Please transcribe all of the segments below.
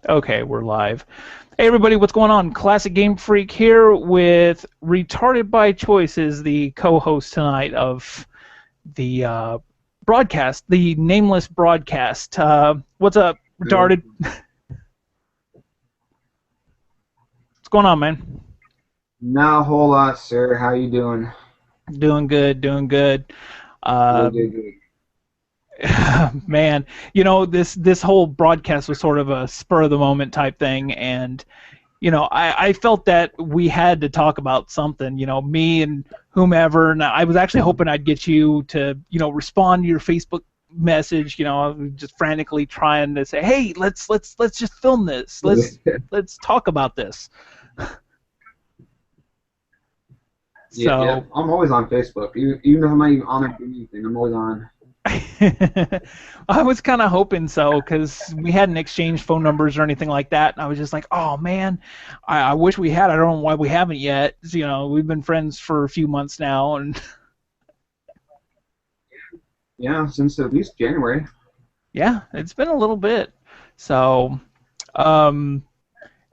Okay, we're live. Hey everybody, what's going on? Classic Game Freak here with Retarded by Choices, the co-host tonight of the broadcast, the nameless broadcast. What's up, Good. Retarded? What's going on, man? Not a whole lot, sir. How you doing? Doing good, doing good. Good, Uh, good, good. man, this whole broadcast was sort of a spur of the moment type thing, and I felt that we had to talk about something, me and whomever, and I was actually hoping I'd get you to, respond to your Facebook message, I was just frantically trying to say, hey, let's just film this. Let's talk about this. Yeah, yeah. So I'm always on Facebook. Even if I'm not even on there doing anything, I'm always on. I was kind of hoping so because we hadn't exchanged phone numbers or anything like that. And I was just like, oh man, I wish we had. I don't know why we haven't yet. We've been friends for a few months now, and Yeah, since at least January. yeah, it's been a little bit. So, um,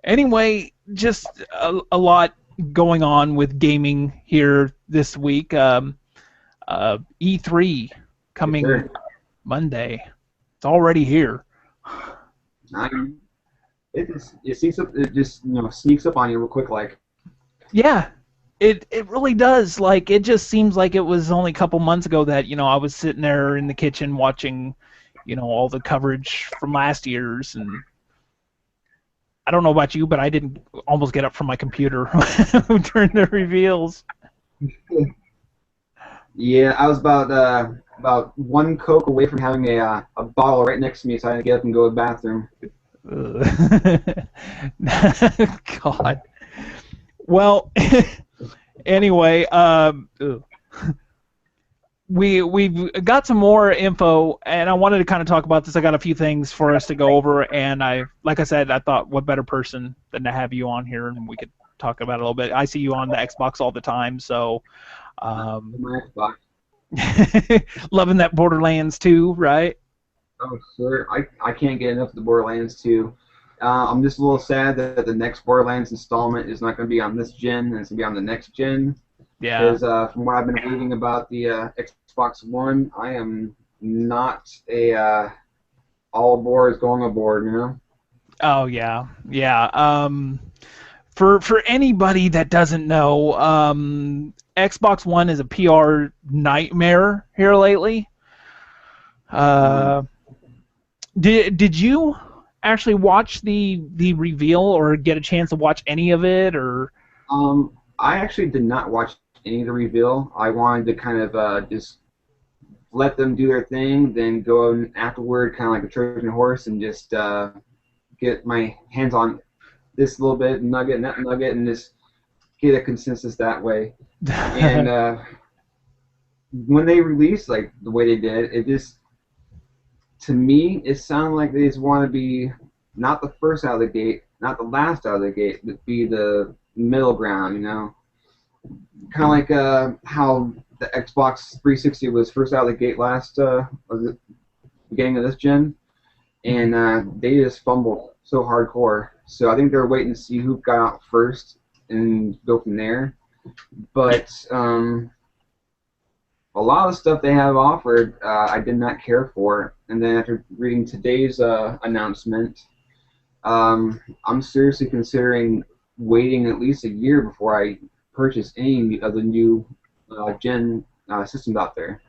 anyway, just a lot going on with gaming here this week. E3 Yes, coming sir. Monday. It's already here. I, it just sneaks up on you real quick, like. Yeah, it really does. Like it just seems like it was only a couple months ago that I was sitting there in the kitchen watching, all the coverage from last year's, and I don't know about you, but I didn't almost get up from my computer during the reveals. Yeah, I was about one Coke away from having a bottle right next to me, so I had to get up and go to the bathroom. God. Well, anyway, we've got some more info, and I wanted to kind of talk about this. I got a few things for us to go over, and like I said, I thought what better person than to have you on here, and we could talk about it a little bit. I see you on the Xbox all the time, so My Xbox. loving that Borderlands 2, right? Oh, sir, I can't get enough of the Borderlands 2. I'm just a little sad that the next Borderlands installment is not going to be on this gen, and it's going to be on the next gen. Yeah. Because from what I've been reading about the Xbox One, I am not a all aboard is going aboard, you know? Oh yeah, yeah. For anybody that doesn't know, Xbox One is a PR nightmare here lately. Mm. Uh, did you actually watch the reveal or get a chance to watch any of it or? I actually did not watch any of the reveal. I wanted to kind of just let them do their thing, then go in afterward, kind of like a Trojan horse, and just get my hands on this little bit nugget and that nugget, and just get a consensus that way. And when they released like the way they did, it just to me it sounded like they just want to be not the first out of the gate, not the last out of the gate, but be the middle ground, you know, kind of like how the Xbox 360 was first out of the gate last was it beginning of this gen, and they just fumbled so hardcore. So I think they're waiting to see who got out first and go from there. But a lot of stuff they have offered, I did not care for. And then after reading today's announcement, I'm seriously considering waiting at least a year before I purchase any of the new gen systems out there.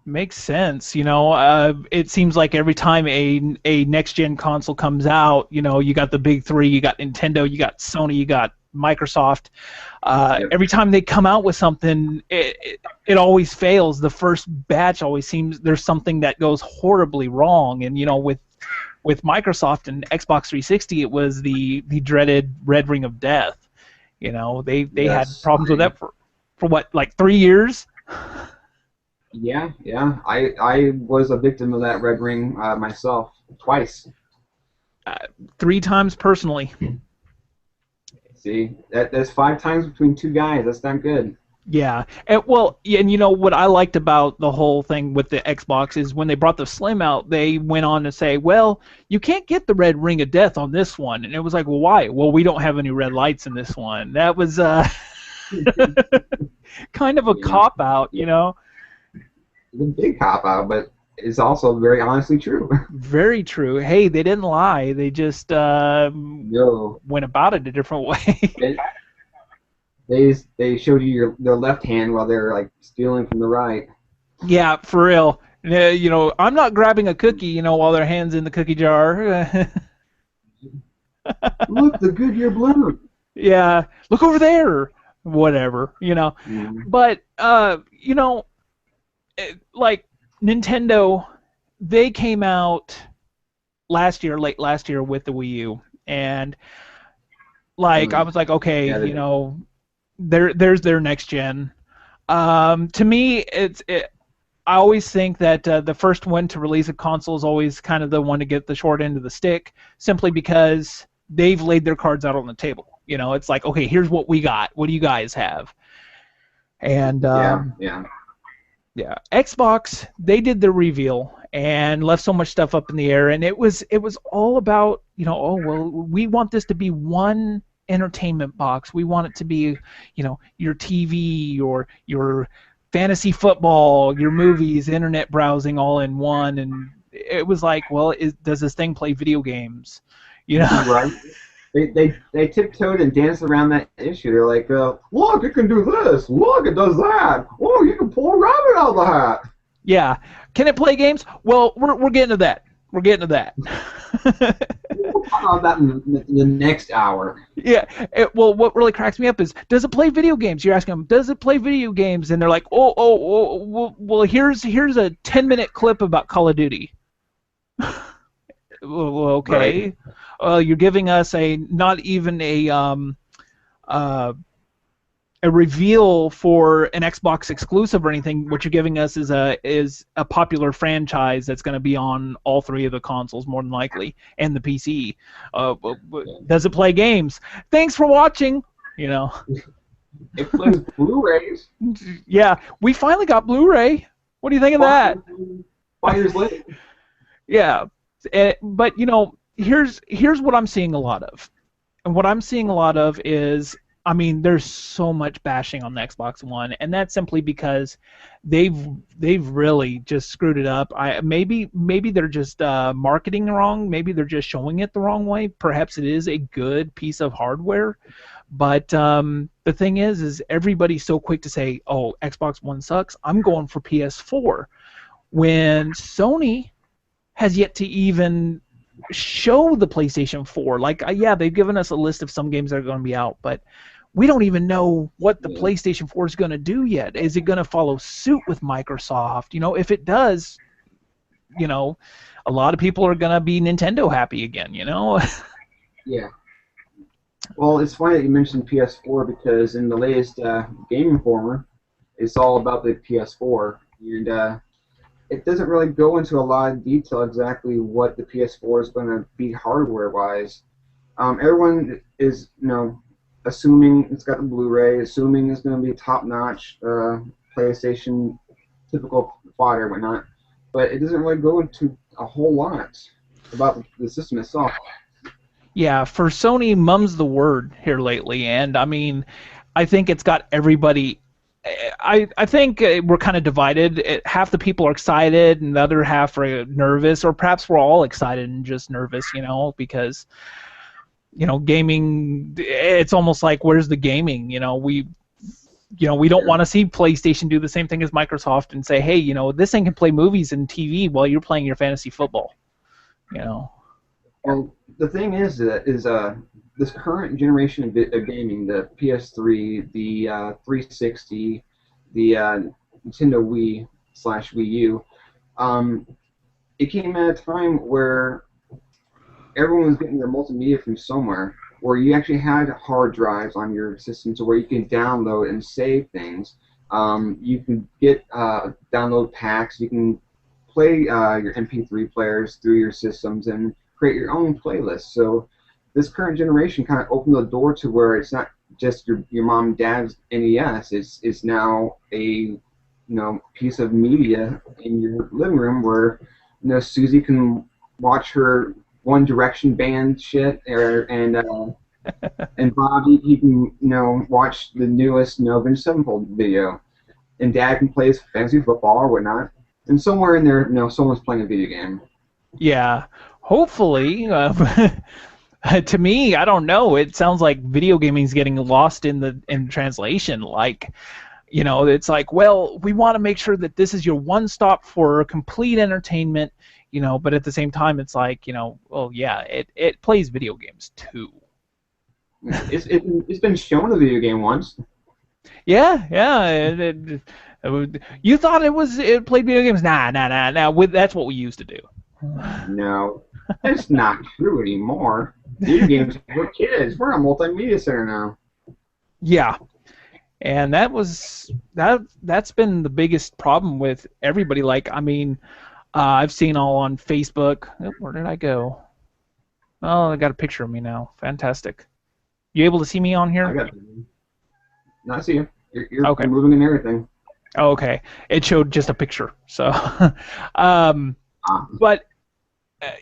Makes sense. It seems like every time a next gen console comes out, you got the big three, you got Nintendo, you got Sony, you got Microsoft. Yep. Every time they come out with something, it always fails. The first batch always seems there's something that goes horribly wrong. And with Microsoft and Xbox 360, it was the dreaded Red Ring of Death. They had Yes. problems with that for what, like 3 years. Yeah, yeah. I was a victim of that red ring myself twice. uh, 3 times personally. See, that's 5 times between two guys. That's not good. Yeah, and well, yeah, and you know what I liked about the whole thing with the Xbox is when they brought the Slim out, they went on to say, well, you can't get the red ring of death on this one, and it was like, well, why? Well, we don't have any red lights in this one. That was kind of a You know, cop out, you know. it's a big cop out, but it's also very honestly true. Very true. Hey, they didn't lie. They just No, went about it a different way. they, they showed you their left hand while they're like stealing from the right. Yeah, for real. You know, I'm not grabbing a cookie, you know, while their hands in the cookie jar. Look, the Goodyear balloon. Yeah, look over there. Whatever, you know. Mm. But you know, like Nintendo, they came out last year, late last year with the Wii U, and like I was like, okay, Yeah, you know, there's their next gen. To me, I always think that the first one to release a console is always kind of the one to get the short end of the stick, simply because they've laid their cards out on the table. You know, it's like, okay, here's what we got. What do you guys have? And yeah. yeah, Xbox, they did the reveal and left so much stuff up in the air, and it was all about, you know, oh well, we want this to be one entertainment box. We want it to be, you know, your TV, your fantasy football, your movies, internet browsing all in one, and it was like, well, does this thing play video games? You know? Right. They tiptoed and danced around that issue. They're like, look, it can do this. Look, it does that. Oh, you can pull a rabbit out of the hat. Yeah. Can it play games? Well, we're getting to that. We're getting to that. We'll talk about that in the next hour. Yeah. Well, what really cracks me up is, does it play video games? You're asking them, does it play video games? And they're like, well, here's a 10-minute clip about Call of Duty. Well, okay. Right. You're giving us not even a reveal for an Xbox exclusive or anything. What you're giving us is a popular franchise that's going to be on all three of the consoles, more than likely, and the PC. Does it play games? Thanks for watching. You know. It plays Blu-rays. Yeah, we finally got Blu-ray. What do you think of that? 5 years later. Yeah, but you know, here's what I'm seeing a lot of, and what I'm seeing a lot of is, I mean, there's so much bashing on the Xbox One, and that's simply because they've really just screwed it up. Maybe they're just marketing wrong. Maybe they're just showing it the wrong way. Perhaps it is a good piece of hardware, but the thing is everybody's so quick to say, "Oh, Xbox One sucks. I'm going for PS4," when Sony has yet to even show the PlayStation 4. Like, yeah, they've given us a list of some games that are going to be out, but we don't even know what the PlayStation 4 is going to do yet. Is it going to follow suit with Microsoft? You know, if it does, you know, a lot of people are going to be Nintendo happy again, you know? Yeah. Well, it's funny that you mentioned PS4 because in the latest Game Informer, it's all about the PS4, and it doesn't really go into a lot of detail exactly what the PS4 is going to be hardware-wise. Everyone is, you know, assuming it's got the Blu-ray, assuming it's going to be top-notch PlayStation typical fodder and whatnot, but it doesn't really go into a whole lot about the system itself. Yeah, for Sony, mum's the word here lately, and I mean, I think it's got everybody. I think we're kind of divided. Half the people are excited, and the other half are nervous, or perhaps we're all excited and just nervous, you know, because, you know, gaming. It's almost like, where's the gaming? You know, we don't want to see PlayStation do the same thing as Microsoft and say, hey, you know, this thing can play movies and TV while you're playing your fantasy football. You know. Well, the thing is this current generation of gaming, the PS3, the 360, the Nintendo Wii/Wii U, it came at a time where everyone was getting their multimedia from somewhere, where you actually had hard drives on your system to where you can download and save things. You can get download packs. You can play your MP3 players through your systems and create your own playlist. So this current generation kind of opened the door to where it's not just your mom and dad's NES. It's now a piece of media in your living room where Susie can watch her One Direction band shit, and Bob he can watch the newest Avenged Sevenfold video, and Dad can play his fantasy football or whatnot, and somewhere in there someone's playing a video game. Yeah, hopefully. To me, I don't know. It sounds like video gaming is getting lost in translation. Like, it's like, well, we want to make sure that this is your one stop for complete entertainment, but at the same time, it's like, well, yeah, it plays video games too. It's been shown a video game once. Yeah. You thought it played video games? Nah. That's what we used to do. No, it's not true anymore. Video games for kids. We're a multimedia center now. Yeah, and that's been the biggest problem with everybody. Like, I mean, I've seen all on Facebook. Oh, where did I go? Oh, I got a picture of me now. Fantastic. You able to see me on here? I see you. You're okay. Moving and everything. Oh, okay. It showed just a picture. So, but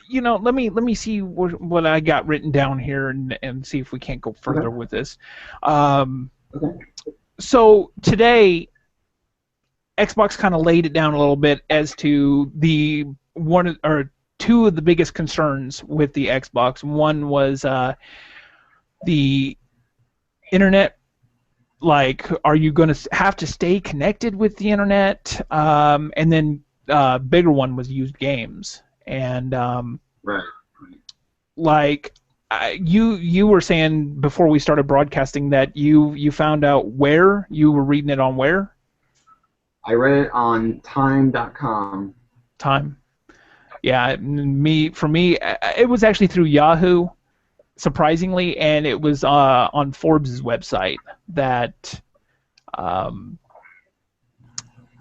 let me see what I got written down here and see if we can't go further with this. Okay. So today, Xbox kind of laid it down a little bit as to two of the biggest concerns with the Xbox. One was the internet. Like, are you going to have to stay connected with the internet? And then bigger one was used games. And right. Like you were saying before we started broadcasting that you found out where you were reading it on where? I read it on Time.com. Time. Yeah, for me, it was actually through Yahoo, surprisingly, and it was on Forbes' website that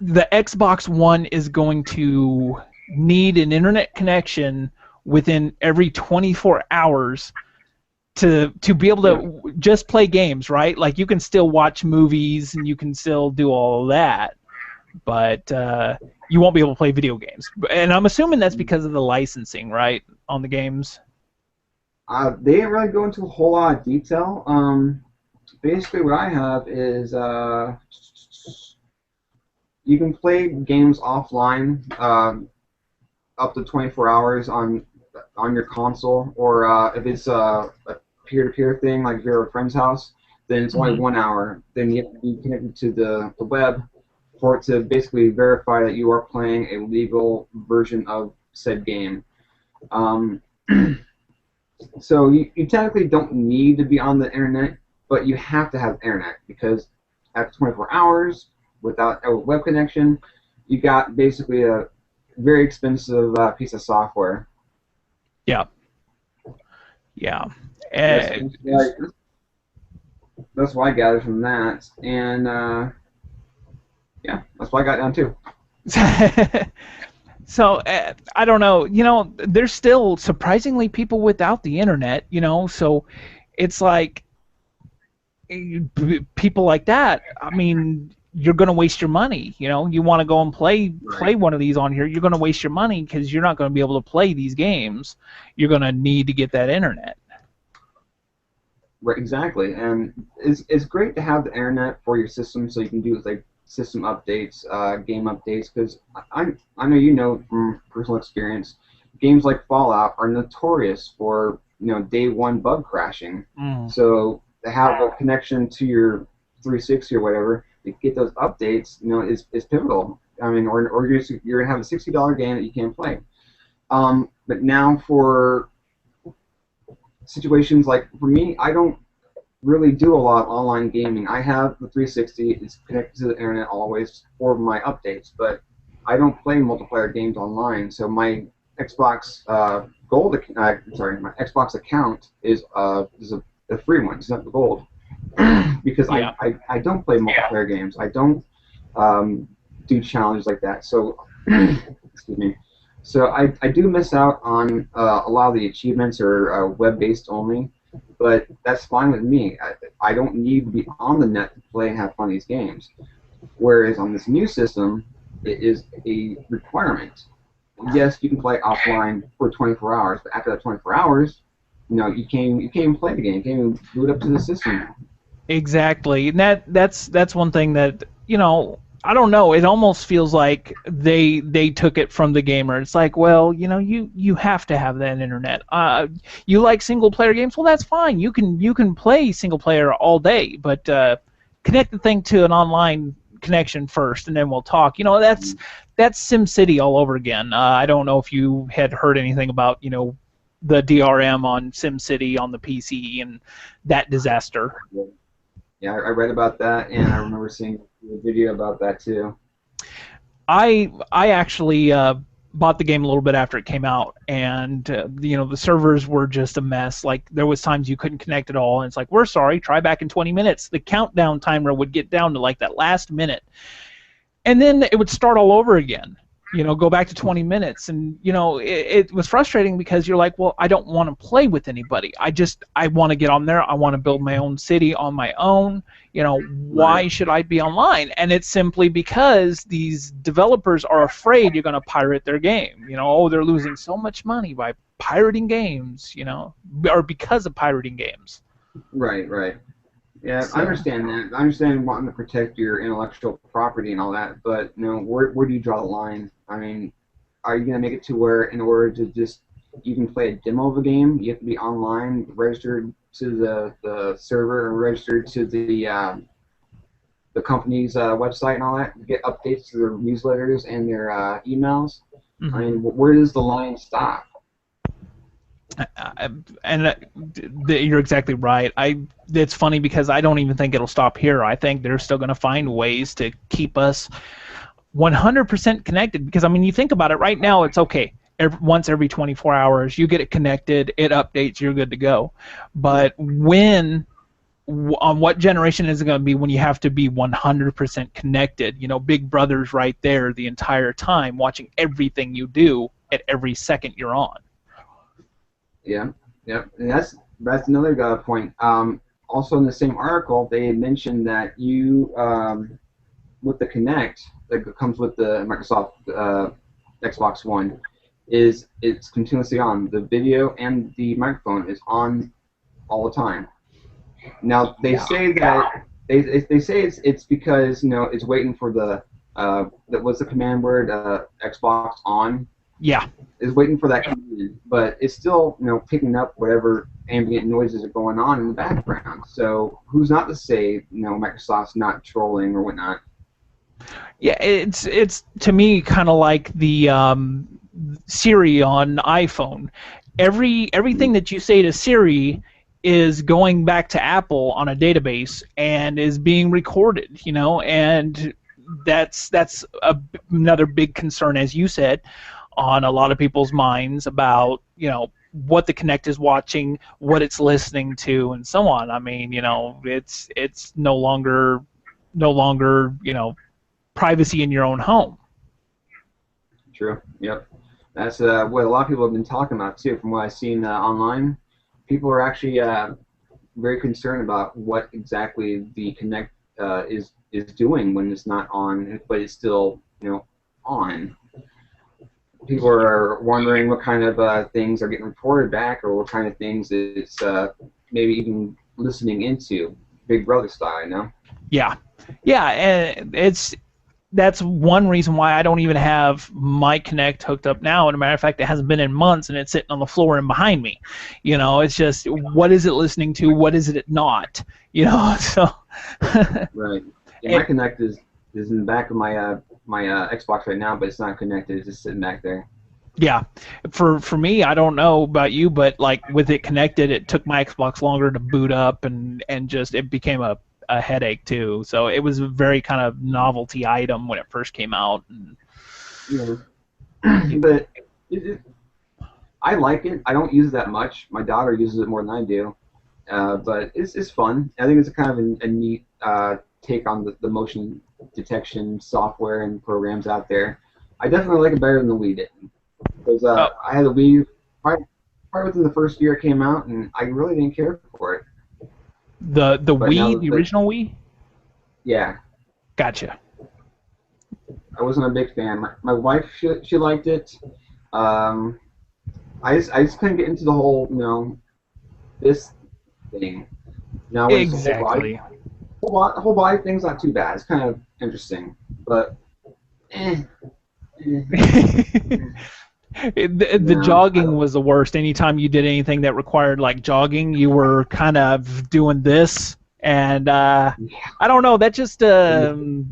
the Xbox One is going to need an internet connection within every 24 hours to be able to just play games, right? Like, you can still watch movies and you can still do all of that, but you won't be able to play video games. And I'm assuming that's because of the licensing, right, on the games? They didn't really go into a whole lot of detail. Basically, what I have is you can play games offline up to 24 hours on your console, or if it's a peer-to-peer thing, like if you're at a friend's house, then it's only 1 hour. Then you have to be connected to the web for it to basically verify that you are playing a legal version of said game. So you technically don't need to be on the internet, but you have to have internet, because after 24 hours without a web connection, you got basically a very expensive piece of software. Yeah. Yeah. That's what I gathered from that, and yeah, that's what I got down too. So, I don't know, there's still surprisingly people without the internet, so it's like people like that, I mean, you're going to waste your money, you want to go and play one of these on here, you're going to waste your money because you're not going to be able to play these games. You're going to need to get that internet. Right, exactly, and it's great to have the internet for your system so you can do like system updates, game updates, because I know from personal experience, games like Fallout are notorious for day one bug crashing. So to have a connection to your 360 or whatever to get those updates, is pivotal. I mean, or you're gonna have a $60 game that you can't play. But now for situations like, for me, I don't really do a lot of online gaming. I have the 360, it's connected to the internet always for my updates, but I don't play multiplayer games online, so my Xbox my Xbox account is a free one, it's not the gold, because I don't play multiplayer games. I don't do challenges like that, so excuse me. So I do miss out on a lot of the achievements are web-based only. but that's fine with me. I don't need to be on the net to play and have fun with these games. Whereas on this new system, it is a requirement. Yes, you can play offline for 24 hours, but after that 24 hours, you can't even play the game. You can't even boot up to the system. Exactly, and that's one thing that I don't know. It almost feels like they took it from the gamer. It's like, well, you have to have that internet. You like single player games? Well, that's fine. You can play single player all day, but connect the thing to an online connection first, and then we'll talk. That's SimCity all over again. I don't know if you had heard anything about the DRM on SimCity on the PC and that disaster. Yeah, I read about that, and I remember seeing a video about that too. I actually bought the game a little bit after it came out, and the servers were just a mess. Like, there was times you couldn't connect at all, and it's like, we're sorry, try back in 20 minutes. The countdown timer would get down to like that last minute, and then it would start all over again. Go back to 20 minutes, and it was frustrating because you're like, well, I don't want to play with anybody. I want to get on there. I want to build my own city on my own. Why should I be online? And it's simply because these developers are afraid you're going to pirate their game. They're losing so much money by pirating games, or because of pirating games. Right. Yeah, so, I understand that. I understand wanting to protect your intellectual property and all that, but where do you draw the line? I mean, are you going to make it to where in order to just even play a demo of a game, you have to be online, registered to the server, and registered to the company's website and all that, get updates to their newsletters and their emails? Mm-hmm. I mean, where does the line stop? You're exactly right. It's funny because I don't even think it'll stop here. I think they're still going to find ways to keep us 100% connected. Because you think about it right now, it's okay. Once every 24 hours, you get it connected, it updates, you're good to go. But on what generation is it going to be when you have to be 100% connected? Big Brother's right there the entire time, watching everything you do at every second you're on. Yeah, and that's another point. Also, in the same article, they mentioned that you, with the Kinect that comes with the Microsoft Xbox One, it's continuously on. The video and the microphone is on all the time. Now they say that they say it's because it's waiting for what's the command word, Xbox on. Yeah. Is waiting for that command, but it's still picking up whatever ambient noises are going on in the background. So who's not to say Microsoft's not trolling or whatnot? Yeah, it's to me kind of like the Siri on iPhone. Everything that you say to Siri is going back to Apple on a database and is being recorded, and that's another big concern, as you said, on a lot of people's minds about what the Kinect is watching, what it's listening to, and so on. It's no longer privacy in your own home. True. Yep. That's what a lot of people have been talking about too. From what I've seen online, people are actually very concerned about what exactly the Kinect is doing when it's not on, but it's still on. People are wondering what kind of things are getting reported back, or what kind of things it's maybe even listening into, Big Brother style, Yeah, and that's one reason why I don't even have my Kinect hooked up now. And a matter of fact, it hasn't been in months, and it's sitting on the floor and behind me. It's just, what is it listening to? What is it not? So. Right. Yeah, my Kinect is in the back of my Xbox right now, but it's not connected. It's just sitting back there. Yeah, for me, I don't know about you, but like with it connected, it took my Xbox longer to boot up, and just it became a headache too. So it was a very kind of novelty item when it first came out. Yeah, but I like it. I don't use it that much. My daughter uses it more than I do, but it's fun. I think it's a kind of a neat take on the motion detection software and programs out there. I definitely like it better than the Wii did. Because I had the Wii, probably probably within the first year it came out, and I really didn't care for it. The But now Wii, the original Wii? Yeah, Gotcha. I wasn't a big fan. My wife, she liked it. Um, I just couldn't get into the whole, this thing. Now when it's Exactly. whole body thing's not too bad. It's kind of interesting, but eh. The jogging was the worst. Anytime you did anything that required like jogging, you were kind of doing this, and I don't know. That just it's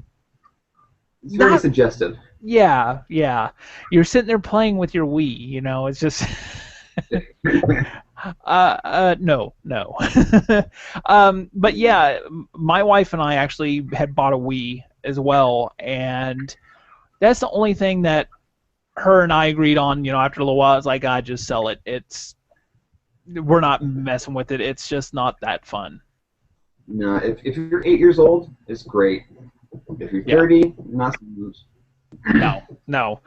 very suggestive. yeah. You're sitting there playing with your Wii. It's just no. But yeah, my wife and I actually had bought a Wii as well, and that's the only thing that her and I agreed on, after a little while. It's like, I just sell it. We're not messing with it. It's just not that fun. No, if you're 8 years old, it's great. If you're 30, not so much. No.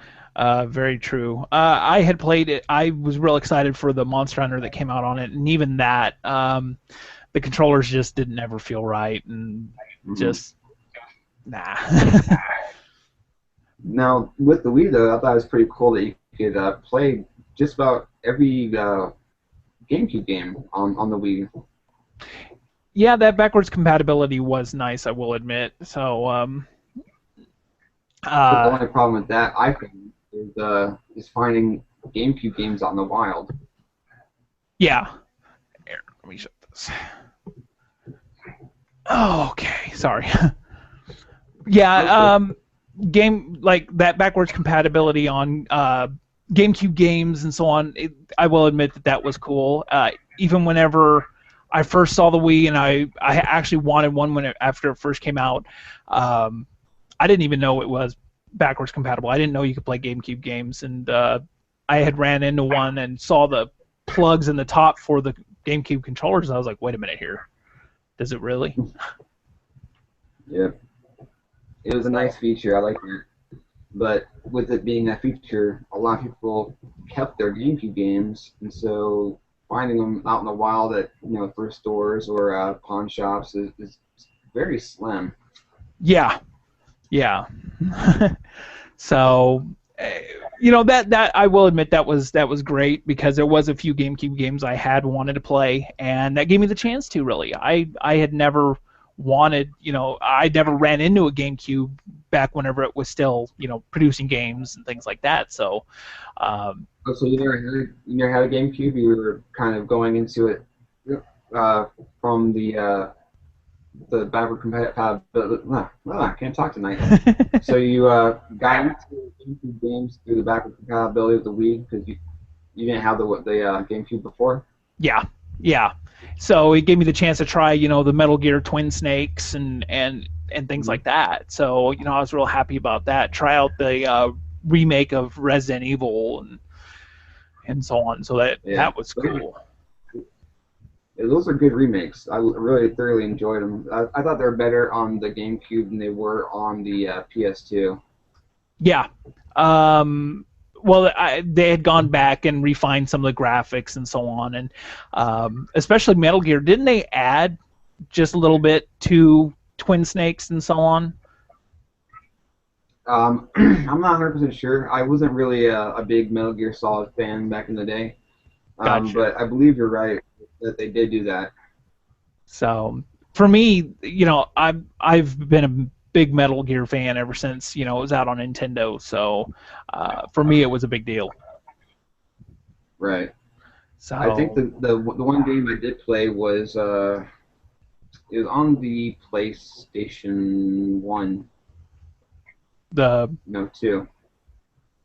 Very true. I had played it. I was real excited for the Monster Hunter that came out on it, and even that, the controllers just didn't ever feel right, and just, nah. Now, with the Wii, though, I thought it was pretty cool that you could play just about every GameCube game on the Wii. Yeah, that backwards compatibility was nice, I will admit. So, the only problem with that, I think, is finding GameCube games out in the wild. Yeah. Here, let me shut this. Oh, okay, sorry. Yeah, game like that backwards compatibility on GameCube games and so on. I will admit that was cool. Even whenever I first saw the Wii, and I actually wanted one after it first came out. I didn't even know it was backwards compatible. I didn't know you could play GameCube games, and I had ran into one and saw the plugs in the top for the GameCube controllers. And I was like, wait a minute here, does it really? Yeah. It was a nice feature. I liked it. But with it being a feature, a lot of people kept their GameCube games, and so finding them out in the wild at thrift stores or pawn shops is very slim. Yeah. So, that I will admit that was great, because there was a few GameCube games I had wanted to play, and that gave me the chance to really. I had never wanted, I never ran into a GameCube back whenever it was still, producing games and things like that. So, so you never had a GameCube? You were kind of going into it from the backward compatibility. I can't talk tonight. So you got into GameCube games through the backward compatibility with the Wii because you didn't have the GameCube before? Yeah. So it gave me the chance to try, the Metal Gear Twin Snakes and things like that. So, I was real happy about that. Try out the remake of Resident Evil and so on. So that was cool. Yeah, those are good remakes. I really thoroughly enjoyed them. I thought they were better on the GameCube than they were on the PS2. Yeah. Well, they had gone back and refined some of the graphics and so on, and especially Metal Gear. Didn't they add just a little bit to Twin Snakes and so on? I'm not 100% sure. I wasn't really a big Metal Gear Solid fan back in the day, Gotcha. but I believe you're right that they did do that. So for me, I've been a big Metal Gear fan ever since it was out on Nintendo. So for me, it was a big deal. Right. So I think the one game I did play was it was on the PlayStation 1. No, 2.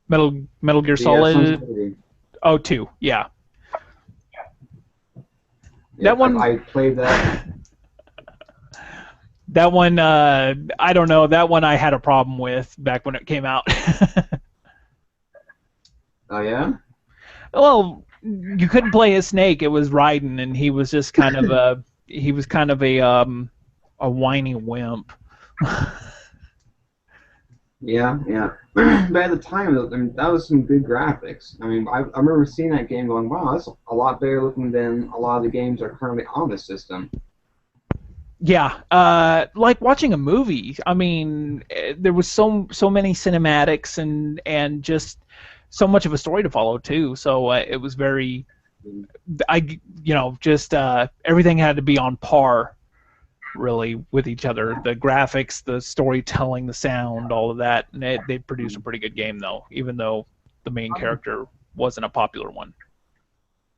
Metal Gear Solid. Oh, 2. Yeah. That one. I played that. That one, I don't know. That one I had a problem with back when it came out. Oh yeah. Well, you couldn't play a snake. It was Raiden, and he was just kind of a whiny wimp. Yeah, yeah. But at the time, I mean, that was some good graphics. I mean, I remember seeing that game going, wow, that's a lot better looking than a lot of the games that are currently on this system. Yeah, like watching a movie. I mean, there was so many cinematics and just so much of a story to follow too. So it was very, just everything had to be on par really with each other. The graphics, the storytelling, the sound, all of that. And they produced a pretty good game though, even though the main character wasn't a popular one.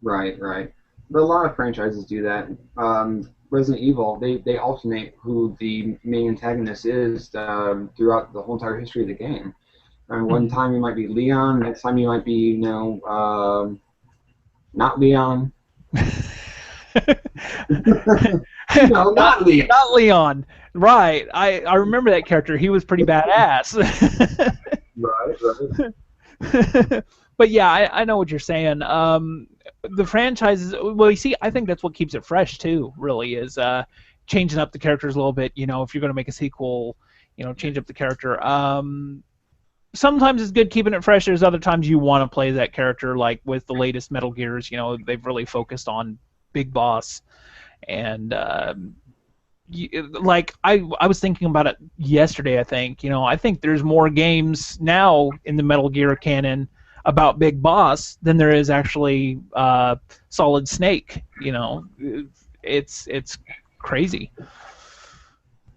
Right, right. But a lot of franchises do that. Resident Evil, they alternate who the main antagonist is throughout the whole entire history of the game. And one Mhm. time you might be Leon, next time you might be, not Leon. No, not not Leon. not Leon. Right. I remember that character. He was pretty badass. Right, right. But yeah, I know what you're saying. The franchises. Well, you see, I think that's what keeps it fresh too. Really, is changing up the characters a little bit. You know, if you're going to make a sequel, change up the character. Sometimes it's good keeping it fresh. There's other times you want to play that character, like with the latest Metal Gears. They've really focused on Big Boss, and like I was thinking about it yesterday. I think I think there's more games now in the Metal Gear canon about Big Boss than there is actually Solid Snake. It's crazy.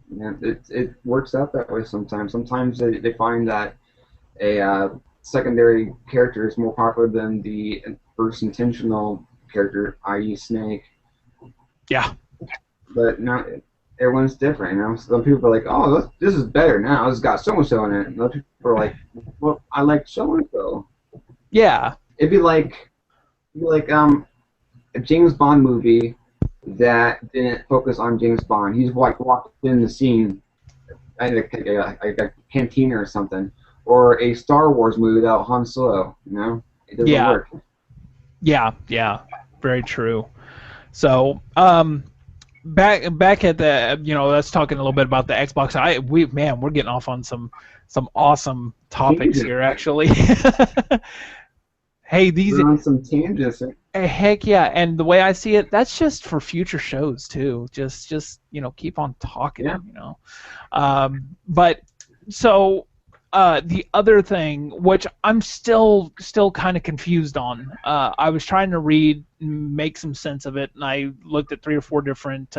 Yeah, it works out that way sometimes. Sometimes they find that a secondary character is more popular than the first intentional character, i.e., Snake. Yeah. But not everyone's different. Some people are like, "Oh, this is better now. It's got so and so in it." And other people are like, "Well, I like so and so." Yeah. It'd be like a James Bond movie that didn't focus on James Bond. He's like walked in the scene at a cantina or something, or a Star Wars movie without Han Solo. It doesn't Yeah. work. Yeah. Very true. So, back at the let's talking a little bit about the Xbox. We're getting off on some awesome topics Tangents. here actually. Hey, these We're on some tangents. heck yeah, and the way I see it, that's just for future shows too. Just keep on talking. Yeah. But so the other thing, which I'm still kind of confused on, I was trying to read, make some sense of it, and I looked at 3 or 4 different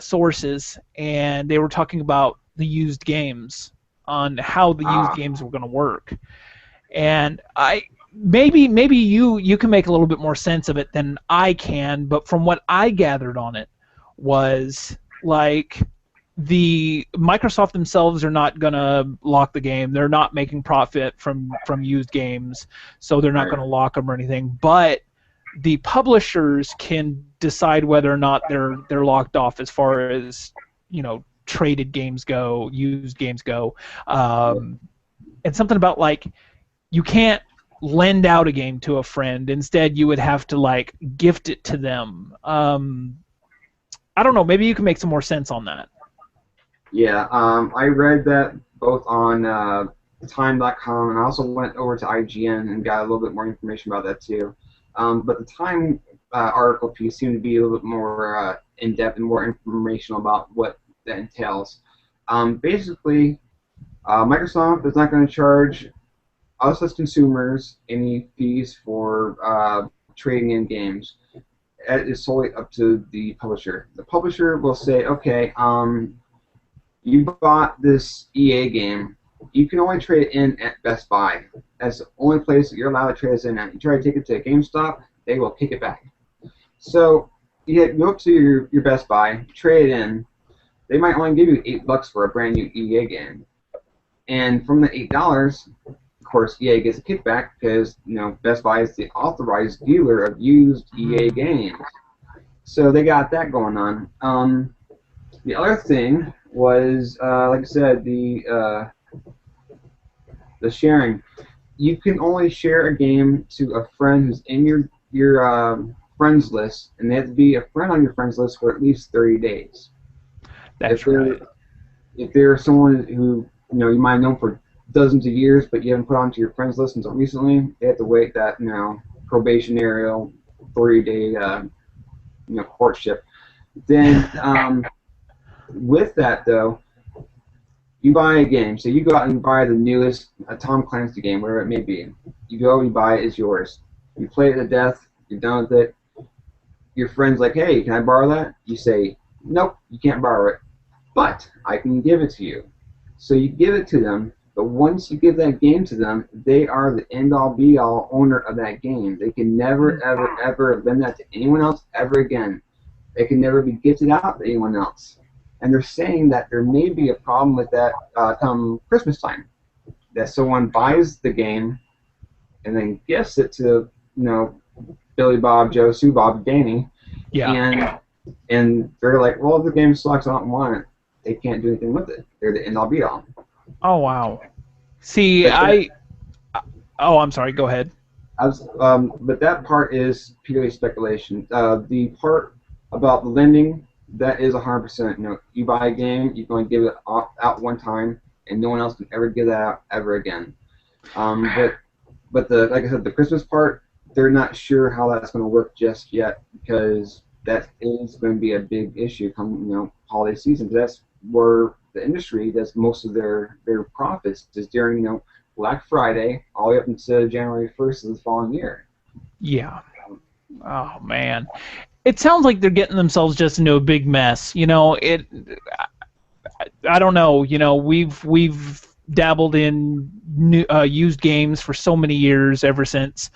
sources, and they were talking about the used games, on how the used games were going to work, and maybe you can make a little bit more sense of it than I can, but from what I gathered on it was like the Microsoft themselves are not gonna lock the game. They're not making profit from used games, so they're not Right. gonna lock them or anything. But the publishers can decide whether or not they're locked off as far as traded games go, used games go, and something about like you can't lend out a game to a friend. Instead, you would have to like gift it to them. I don't know. Maybe you can make some more sense on that. Yeah, I read that both on Time.com, and I also went over to IGN and got a little bit more information about that too. But the Time article piece seemed to be a little bit more in depth and more informational about what that entails. Basically, Microsoft is not going to charge us as consumers any fees for trading in games. It is solely up to the publisher. The publisher will say, okay, you bought this EA game. You can only trade it in at Best Buy. That's the only place that you're allowed to trade this in at. You try to take it to GameStop, they will kick it back. So you go up to your Best Buy, trade it in. They might only give you $8 for a brand new EA game. And from the $8, of course, EA gets a kickback because Best Buy is the authorized dealer of used EA games. So they got that going on. The other thing was, like I said, the sharing. You can only share a game to a friend who's in your friends list, and they have to be a friend on your friends list for at least 30 days. That's If they're right. if they're someone who you might have known for dozens of years, but you haven't put onto your friends list until recently, they have to wait that probationary 30-day courtship. Then with that though, you buy a game. So you go out and buy the newest Tom Clancy game, whatever it may be. You go, you buy it, it's yours. You play it to death. You're done with it. Your friend's like, hey, can I borrow that? You say, nope, you can't borrow it, but I can give it to you. So you give it to them, but once you give that game to them, they are the end-all, be-all owner of that game. They can never, ever, ever lend that to anyone else ever again. It can never be gifted out to anyone else. And they're saying that there may be a problem with that come Christmas time, that someone buys the game and then gifts it to, Billy Bob, Joe, Sue Bob, Danny, and they're like, well, the game sucks, I don't want it. They can't do anything with it. They're the end-all, be-all. Oh, wow. See, I'm sorry, go ahead. But that part is purely speculation. The part about the lending, that is 100%. You buy a game, you're going to give it out one time, and no one else can ever give that out ever again. But like I said, the Christmas part, they're not sure how that's going to work just yet, because that is going to be a big issue come holiday season. That's where the industry does most of their profits, is during Black Friday all the way up until January 1st of the following year. Yeah. Oh man, it sounds like they're getting themselves just into a big mess. I don't know. We've dabbled in used games for so many years ever since.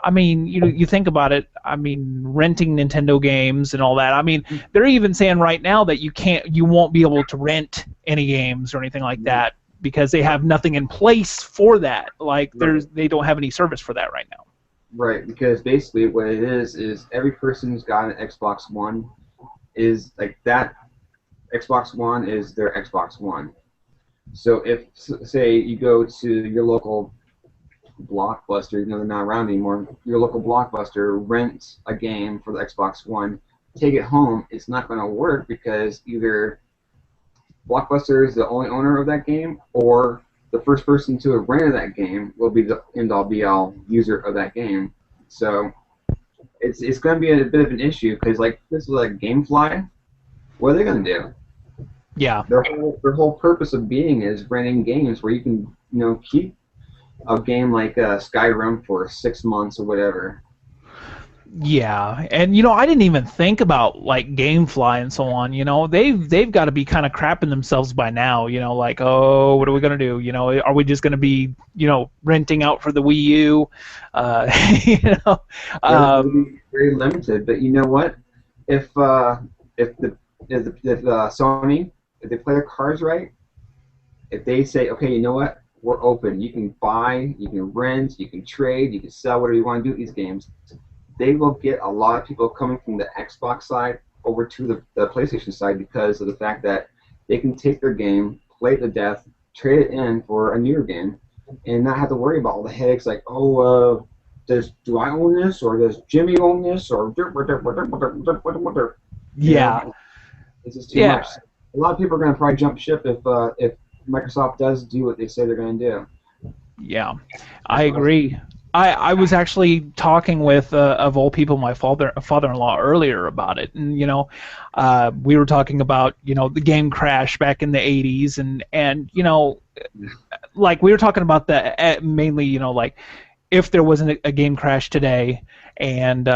I mean, you think about it. I mean, renting Nintendo games and all that. I mean, they're even saying right now that you won't be able to rent any games or anything like that because they have nothing in place for that. Like they don't have any service for that right now. Right, because basically what it is every person who's got an Xbox One is like that. Xbox One is their Xbox One. So if, say, you go to your local Blockbuster, they're not around anymore, your local Blockbuster rents a game for the Xbox One, take it home, it's not going to work because either Blockbuster is the only owner of that game, or the first person to have rented that game will be the end-all, be-all user of that game. So it's going to be a bit of an issue because, like, this is like GameFly. What are they going to do? Yeah. Their whole purpose of being is renting games where you can keep a game like Skyrim for 6 months or whatever. Yeah, and I didn't even think about like GameFly and so on. They've got to be kind of crapping themselves by now. Like, oh, what are we gonna do? Are we just gonna be renting out for the Wii U? Very limited. But you know what? If Sony, if they play their cards right, if they say, okay, you know what, we're open. You can buy, you can rent, you can trade, you can sell, whatever you want to do with these games. They will get a lot of people coming from the Xbox side over to the PlayStation side because of the fact that they can take their game, play it to death, trade it in for a newer game, and not have to worry about all the headaches like, do I own this, or does Jimmy own this, or yeah, it's just too much. A lot of people are going to probably jump ship if Microsoft does do what they say they're going to do. Yeah, I agree. I was actually talking with, of all people, my father-in-law earlier about it, and we were talking about the game crash back in the 80s, and like we were talking about the mainly like if there wasn't a game crash today, and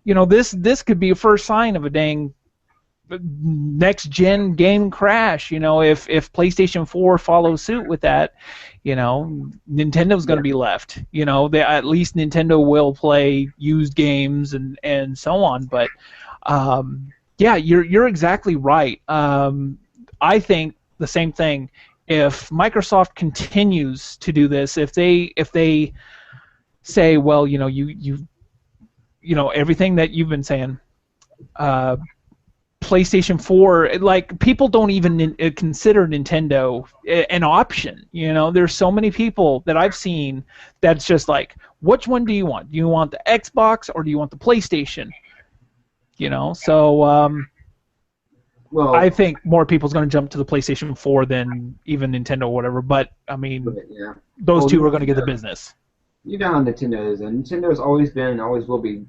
this could be a first sign of a dang next gen game crash. If PlayStation 4 follows suit with that, Nintendo's going to be left. At least Nintendo will play used games and so on. But yeah, you're exactly right. I think the same thing. If Microsoft continues to do this, if they say, well, you everything that you've been saying, PlayStation 4, like, people don't even consider Nintendo an option. There's so many people that I've seen that's just like, which one do you want? Do you want the Xbox or do you want the PlayStation? So Well, I think more people's going to jump to the PlayStation 4 than even Nintendo or whatever. But I mean, yeah. those Well, two are going to get the business. you know how Nintendo is, and Nintendo has always been, and always will be,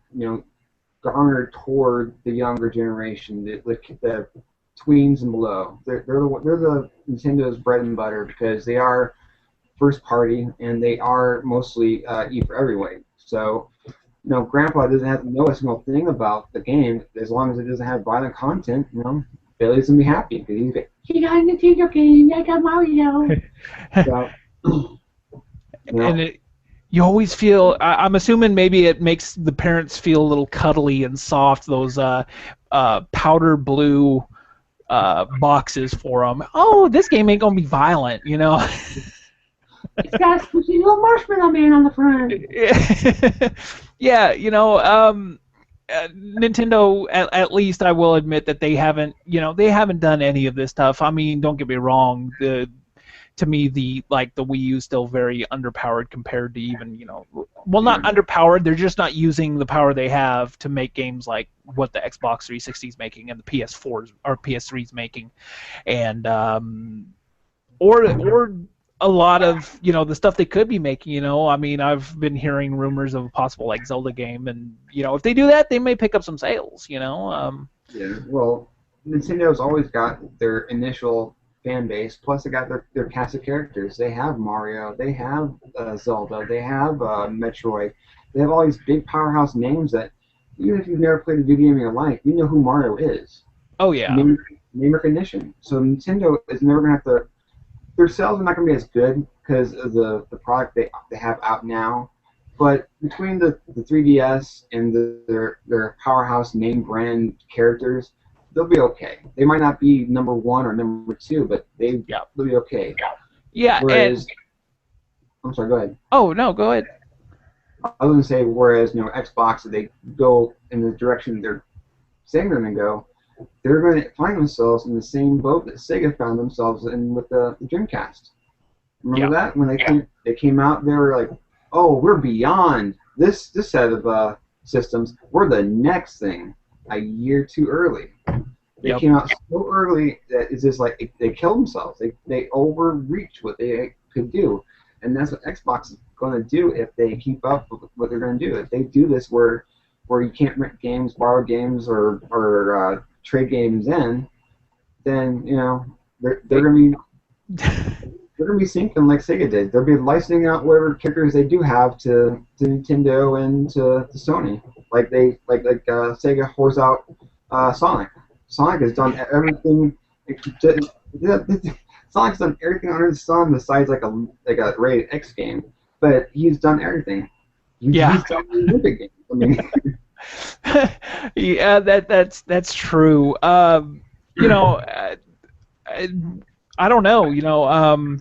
garnered toward the younger generation, the tweens and below. They're the Nintendo's bread and butter because they are first party and they are mostly E for every. So, Grandpa doesn't have to know a single thing about the game as long as it doesn't have violent content. Billy's gonna be happy because he's like, he got a Nintendo game, I got Mario. So, And you always feel. I'm assuming maybe it makes the parents feel a little cuddly and soft. Those powder blue boxes for them. Oh, this game ain't gonna be violent, It's got a squishy little marshmallow man on the front. Yeah, Nintendo, at least I will admit that they haven't done any of this stuff. I mean, don't get me wrong. To me, the Wii U is still very underpowered compared to even, well, not underpowered. They're just not using the power they have to make games like what the Xbox 360 is making and the PS4 or PS3 is making, and or a lot of the stuff they could be making. I mean, I've been hearing rumors of a possible Zelda game, and if they do that, they may pick up some sales. Yeah. Well, Nintendo's always got their initial fan base. Plus, they got their cast of characters. They have Mario. They have Zelda. They have Metroid. They have all these big powerhouse names that even if you've never played a video game in your life, you know who Mario is. Oh yeah. Name recognition. So Nintendo is never gonna have to. Their sales are not going to be as good because of the product they have out now. But between the 3DS and their powerhouse name brand characters, they'll be okay. They might not be number 1 or number 2, but they'll be okay. Yeah. Whereas, I'm sorry, go ahead. Oh, no, go ahead. I was going to say, whereas, Xbox, if they go in the direction they're saying they're going to go, they're going to find themselves in the same boat that Sega found themselves in with the Dreamcast. Remember that? When they came out, they were like, oh, we're beyond this set of systems. We're the next thing. A year too early. They came out so early that it's just like they killed themselves. They overreached what they could do. And that's what Xbox is going to do if they keep up with what they're going to do. If they do this where you can't rent games, borrow games, or trade games in, then they're going to be sinking like Sega did. They'll be licensing out whatever characters they do have to Nintendo and to Sony, like Sega whores out Sonic. Sonic has done everything. Sonic's done everything under the sun besides like a rated X game, but he's done everything. He's done the Olympic games. I mean. Yeah, that's true. I don't know.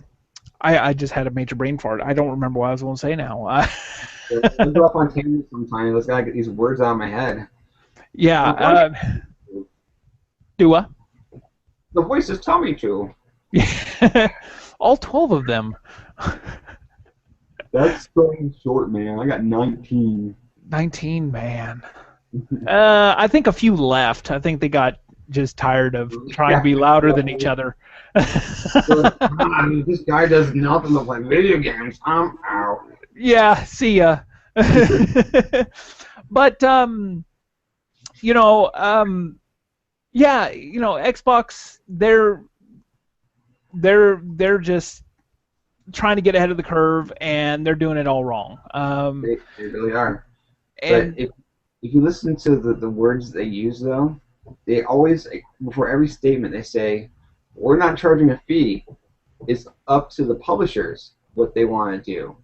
I just had a major brain fart. I don't remember what I was going to say now. I go up on tangents sometimes. I just gotta get these words out of my head. Yeah. Do what? The voices tell me to. All 12 of them. That's going short, man. I got 19. 19, man. I think a few left. I think they got just tired of trying to be louder than each other. This guy does nothing but play video games. I'm out. Yeah, see ya. But Xbox, they're just trying to get ahead of the curve, and they're doing it all wrong. They really are. And but if you listen to the words they use, though, they always, before every statement, they say, we're not charging a fee. It's up to the publishers what they want to do.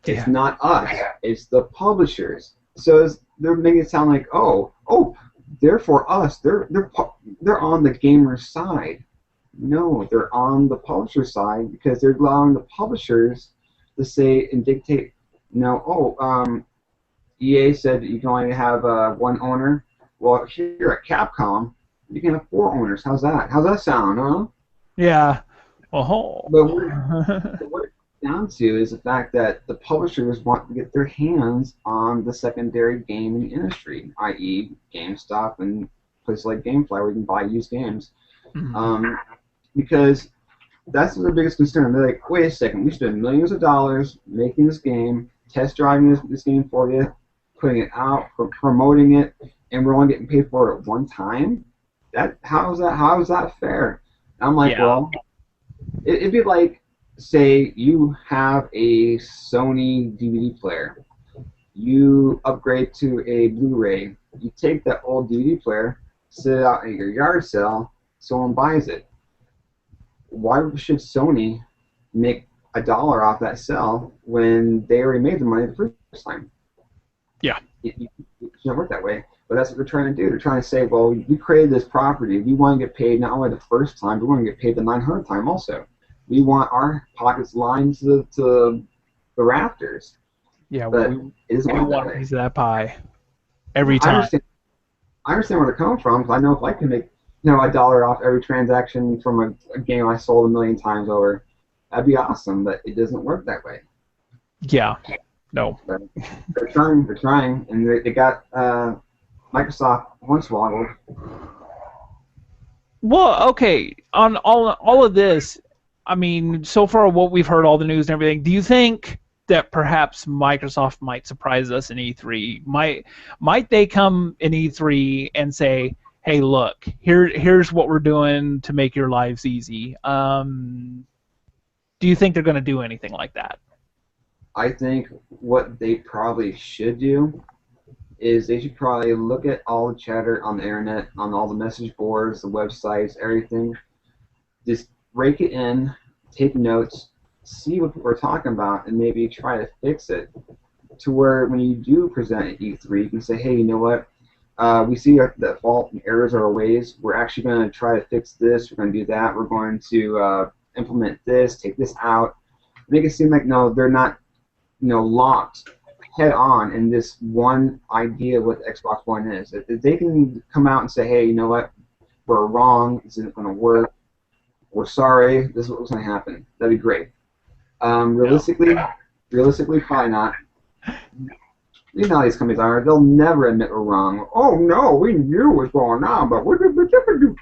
Yeah. It's not us. It's the publishers. So they're making it sound like, oh, they're for us. They're on the gamer's side. No, they're on the publisher's side because they're allowing the publishers to say and dictate. EA said you can only have one owner. Well, here at Capcom, you can have 4 owners. How's that? How's that sound, huh? Yeah. Oh. But what it comes down to is the fact that the publishers want to get their hands on the secondary gaming industry, i.e., GameStop and places like GameFly where you can buy used games. Mhm. Because that's their biggest concern. They're like, wait a second, we spent millions of dollars making this game, test driving this game for you, putting it out, promoting it, and we're only getting paid for it one time. How is that fair? And I'm like, Yeah. well, it'd be like, say you have a Sony DVD player, you upgrade to a Blu-ray, you take that old DVD player, sit it out at your yard sale, someone buys it. Why should Sony make $1 off that sale when they already made the money the first time? Yeah. It doesn't work that way. But that's what they're trying to do. They're trying to say, well, we created this property. We want to get paid not only the first time, but we want to get paid the 900th time also. We want our pockets lined to the rafters. Yeah. But We it doesn't work that want a way. piece of that pie every I time. understand where they're coming from, because I know if I can make $1 off every transaction from a game I sold a million times over, that'd be awesome. But it doesn't work that way. Yeah. No. But they're trying, and they got Microsoft hornswoggled. Well, okay. On all of this, I mean, so far what we've heard, all the news and everything. Do you think that perhaps Microsoft might surprise us in E3? Might they come in E3 and say, "Hey, look, here's what we're doing to make your lives easy"? Do you think they're going to do anything like that? I think what they probably should do is they should probably look at all the chatter on the internet, on all the message boards, the websites, everything. Just rake it in, take notes, see what people are talking about, and maybe try to fix it to where when you do present at E3, you can say, hey, you know what? We see the fault and errors of our ways. We're actually going to try to fix this. We're going to do that. We're going to implement this, take this out. Make it seem like, no, they're not locked head on in this one idea what Xbox One is. If they can come out and say, hey, you know what? We're wrong. This isn't going to work. We're sorry. This is what's going to happen. That'd be great. Realistically, probably not. You know how these companies are. They'll never admit we're wrong. Oh no, we knew what was going on, but what did we do?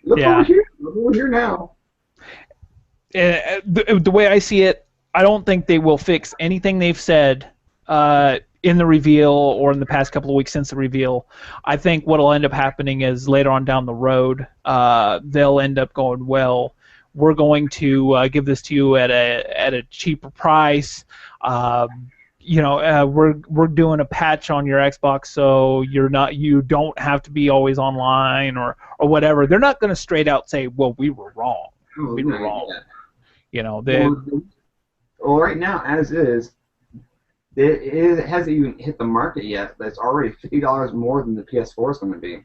Look over here. Look over here now. The way I see it, I don't think they will fix anything they've said in the reveal or in the past couple of weeks since the reveal. I think what will end up happening is later on down the road, they'll end up going, well, we're going to give this to you at a cheaper price. We're doing a patch on your Xbox, so you don't have to be always online or whatever. They're not going to straight out say, well, we were wrong. We were wrong. Well, right now, as is, it hasn't even hit the market yet, but it's already $50 more than the PS4 is going to be.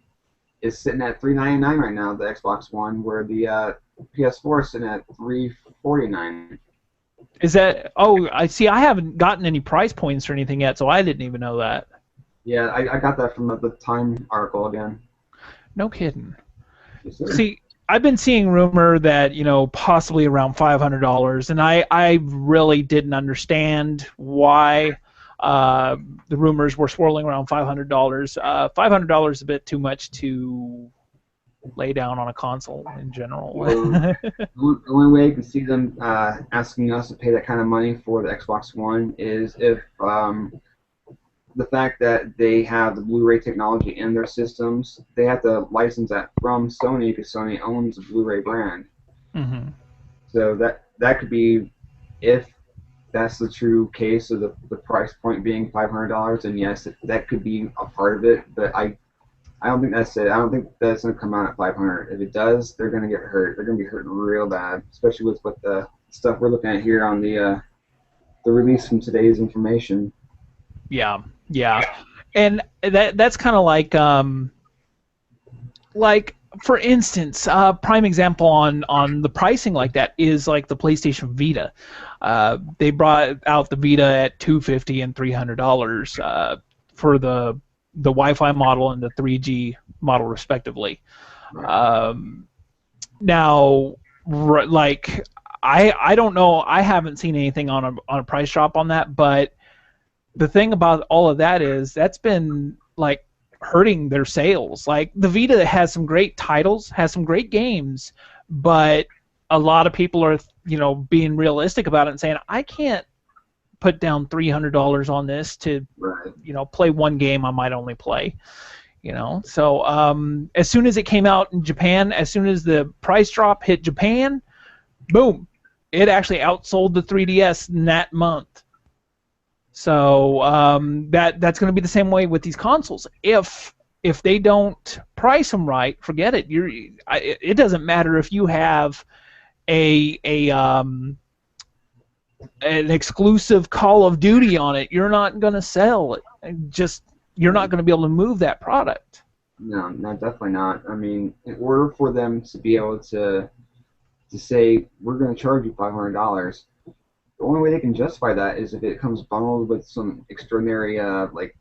It's sitting at $399 right now, the Xbox One, where the PS4 is sitting at $349. Is that? Oh, I see. I haven't gotten any price points or anything yet, so I didn't even know that. Yeah, I got that from the Time article again. No kidding. Yes, See, I've been seeing rumor that possibly around $500, and I really didn't understand why the rumors were swirling around $500. $500 is a bit too much to lay down on a console in general. Well, the only way you can see them asking us to pay that kind of money for the Xbox One is if the fact that they have the Blu-ray technology in their systems, they have to license that from Sony because Sony owns the Blu-ray brand. Mm-hmm. So that could be, if that's the true case of the price point being $500, then yes, that could be a part of it. But I don't think that's it. I don't think that's going to come out at $500. If it does, they're going to get hurt. They're going to be hurting real bad, especially with what the stuff we're looking at here on the release from today's information. Yeah, and that's kind of like for instance, prime example on the pricing like that is like the PlayStation Vita. They brought out the Vita at $250 and $300 for the Wi-Fi model and the 3G model respectively. Right. Now, like I don't know. I haven't seen anything on a price drop on that, but the thing about all of that is that's been like hurting their sales. Like the Vita has some great titles, has some great games, but a lot of people are, being realistic about it and saying, I can't put down $300 on this to, Right. play one game I might only play. So as soon as it came out in Japan, as soon as the price drop hit Japan, boom, it actually outsold the 3DS in that month. So that's going to be the same way with these consoles. If they don't price them right, forget it. It doesn't matter if you have an exclusive Call of Duty on it. You're not going to sell it. You're not going to be able to move that product. No, definitely not. I mean, in order for them to be able to say we're going to charge you $500, the only way they can justify that is if it comes bundled with some extraordinary like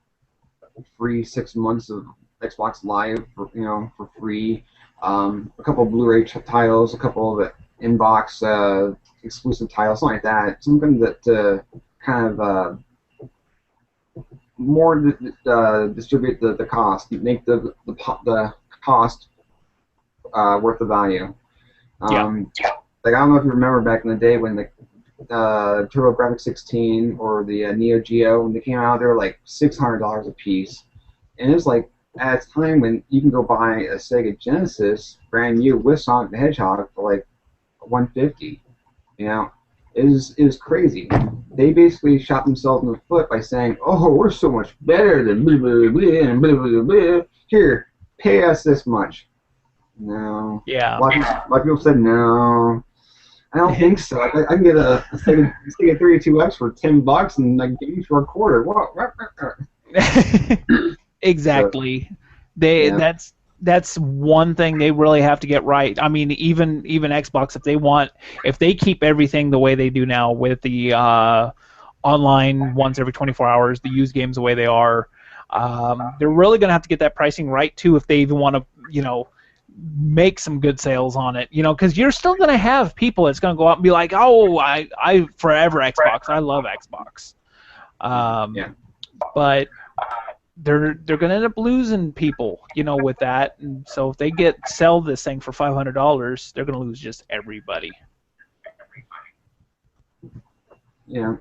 free 6 months of Xbox Live for free, a couple of Blu-ray titles, a couple of inbox exclusive titles, something like that. Something that kind of more distribute the cost, make the cost worth the value. Like I don't know if you remember back in the day when the TurboGrafx 16 or the Neo Geo, when they came out, they were like $600 a piece, and it was like at a time when you can go buy a Sega Genesis brand new with Sonic the Hedgehog for like $150. It was crazy. They basically shot themselves in the foot by saying, "Oh, we're so much better than blah blah blah and blah blah blah. Here, pay us this much." No. Yeah. A lot of people said no. I don't think so. I can get a Sega 32X for $10 and like games for $25. What? Exactly. That's one thing they really have to get right. I mean, even Xbox, if they keep everything the way they do now with the online once every 24 hours, the used games the way they are, they're really going to have to get that pricing right too if they even want to, make some good sales on it. Because you're still going to have people that's going to go out and be like, "Oh, I forever Xbox. I love Xbox." But they're going to end up losing people, with that. And so if they sell this thing for $500, they're going to lose just everybody. Yeah.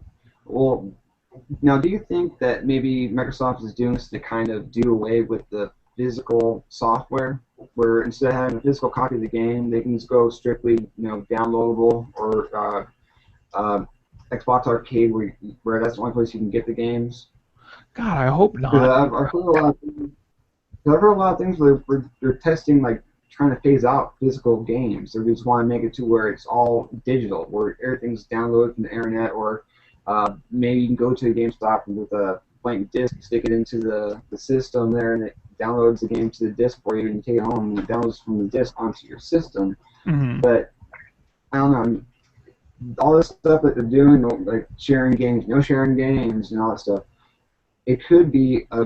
Well, now, do you think that maybe Microsoft is doing this to kind of do away with the physical software, where instead of having a physical copy of the game, they can just go strictly, downloadable, or Xbox Arcade, where that's the only place you can get the games? God, I hope not. I've heard a lot of things where they're testing, like trying to phase out physical games. They just want to make it to where it's all digital, where everything's downloaded from the internet, or maybe you can go to a GameStop with a blank disc, stick it into the system there, and it downloads the game to the disc for you, and you take it home, and it downloads from the disc onto your system. Mm-hmm. But I don't know, all this stuff that they're doing, like sharing games, no sharing games, and all that stuff. It could be I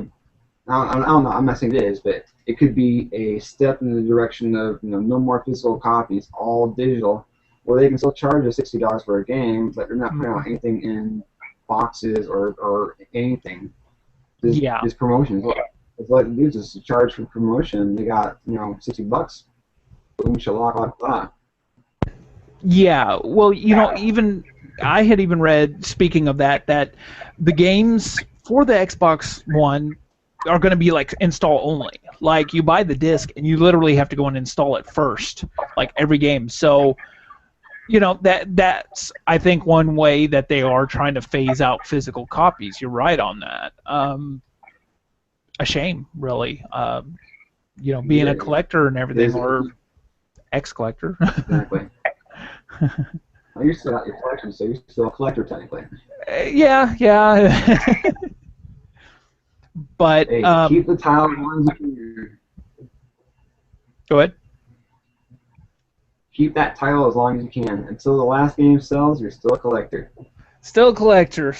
don't know. I'm not saying it is, but it could be a step in the direction of no more physical copies, all digital, where they can still charge you $60 for a game, but they're not putting out anything in boxes or anything. This promotion. It's like they just to charge for promotion. They got $60. Boom, shalak, blah. Yeah. Well, even I had even read, speaking of that the games for the Xbox One are going to be like install only. Like you buy the disc and you literally have to go and install it first, like every game. So, that's I think one way that they are trying to phase out physical copies. You're right on that. A shame, really. Being a collector and everything, or ex-collector. Exactly. You're still out your collection, so you're still a collector technically. Yeah. But hey, keep the tile ones. Go ahead. Keep that title as long as you can. Until the last game sells, you're still a collector. Still a collector.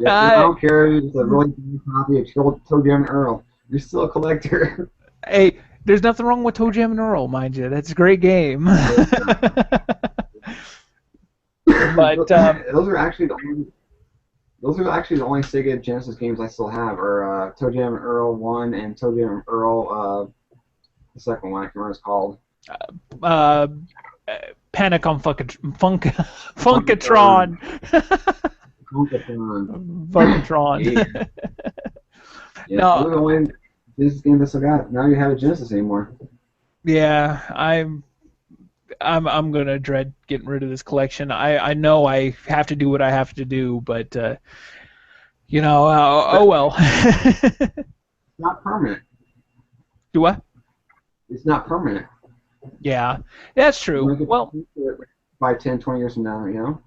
I don't care if it's a really good copy of Toe Jam and Earl. You're still a collector. Hey, there's nothing wrong with Toe Jam and Earl, mind you. That's a great game. But those are actually the only. Those are actually the only Sega Genesis games I still have. Are ToeJam and Earl 1 and ToeJam and Earl the second one. I can't remember what it's called. Uh, Panic on Funkatron. Funkatron. Yeah. Yeah, No. those are the only Genesis games I still got. Now you have a Genesis anymore. Yeah, I'm gonna dread getting rid of this collection. I know I have to do what I have to do, but oh well. It's not permanent. Do what? It's not permanent. Yeah, that's true. Well, 5, 10, 20 years from now, you know?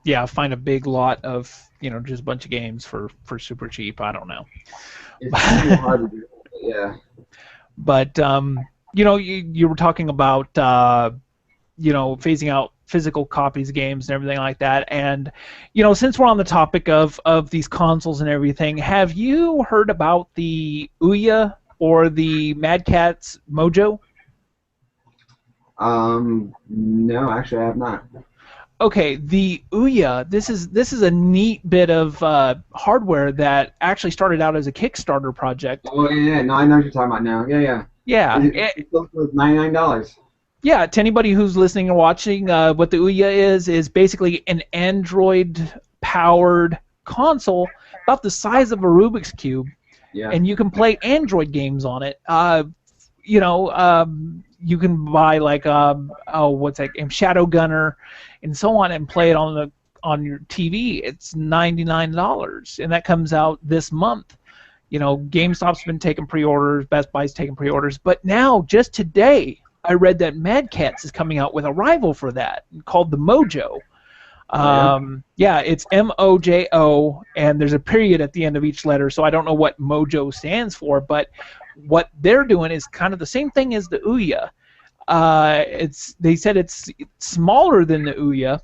Yeah, find a big lot of, just a bunch of games for super cheap. I don't know. It's pretty hard to do, yeah. But, you were talking about, phasing out physical copies of games and everything like that. And, since we're on the topic of these consoles and everything, have you heard about the Ouya or the Mad Catz Mojo? No, actually, I have not. Okay, the Ouya. This is a neat bit of hardware that actually started out as a Kickstarter project. Oh yeah, no, I know what you're talking about now. Yeah. Yeah. It's $99. Yeah, to anybody who's listening or watching, what the Ouya is basically an Android-powered console about the size of a Rubik's Cube, Yeah. and you can play Android games on it. You can buy like what's that game, Shadow Gunner, and so on, and play it on your TV. It's $99, and that comes out this month. GameStop's been taking pre-orders, Best Buy's taking pre-orders, but now just today I read that Mad Catz is coming out with a rival for that called the Mojo. Yeah, it's MOJO, and there's a period at the end of each letter, so I don't know what Mojo stands for, but what they're doing is kind of the same thing as the Ouya. They said it's smaller than the Ouya,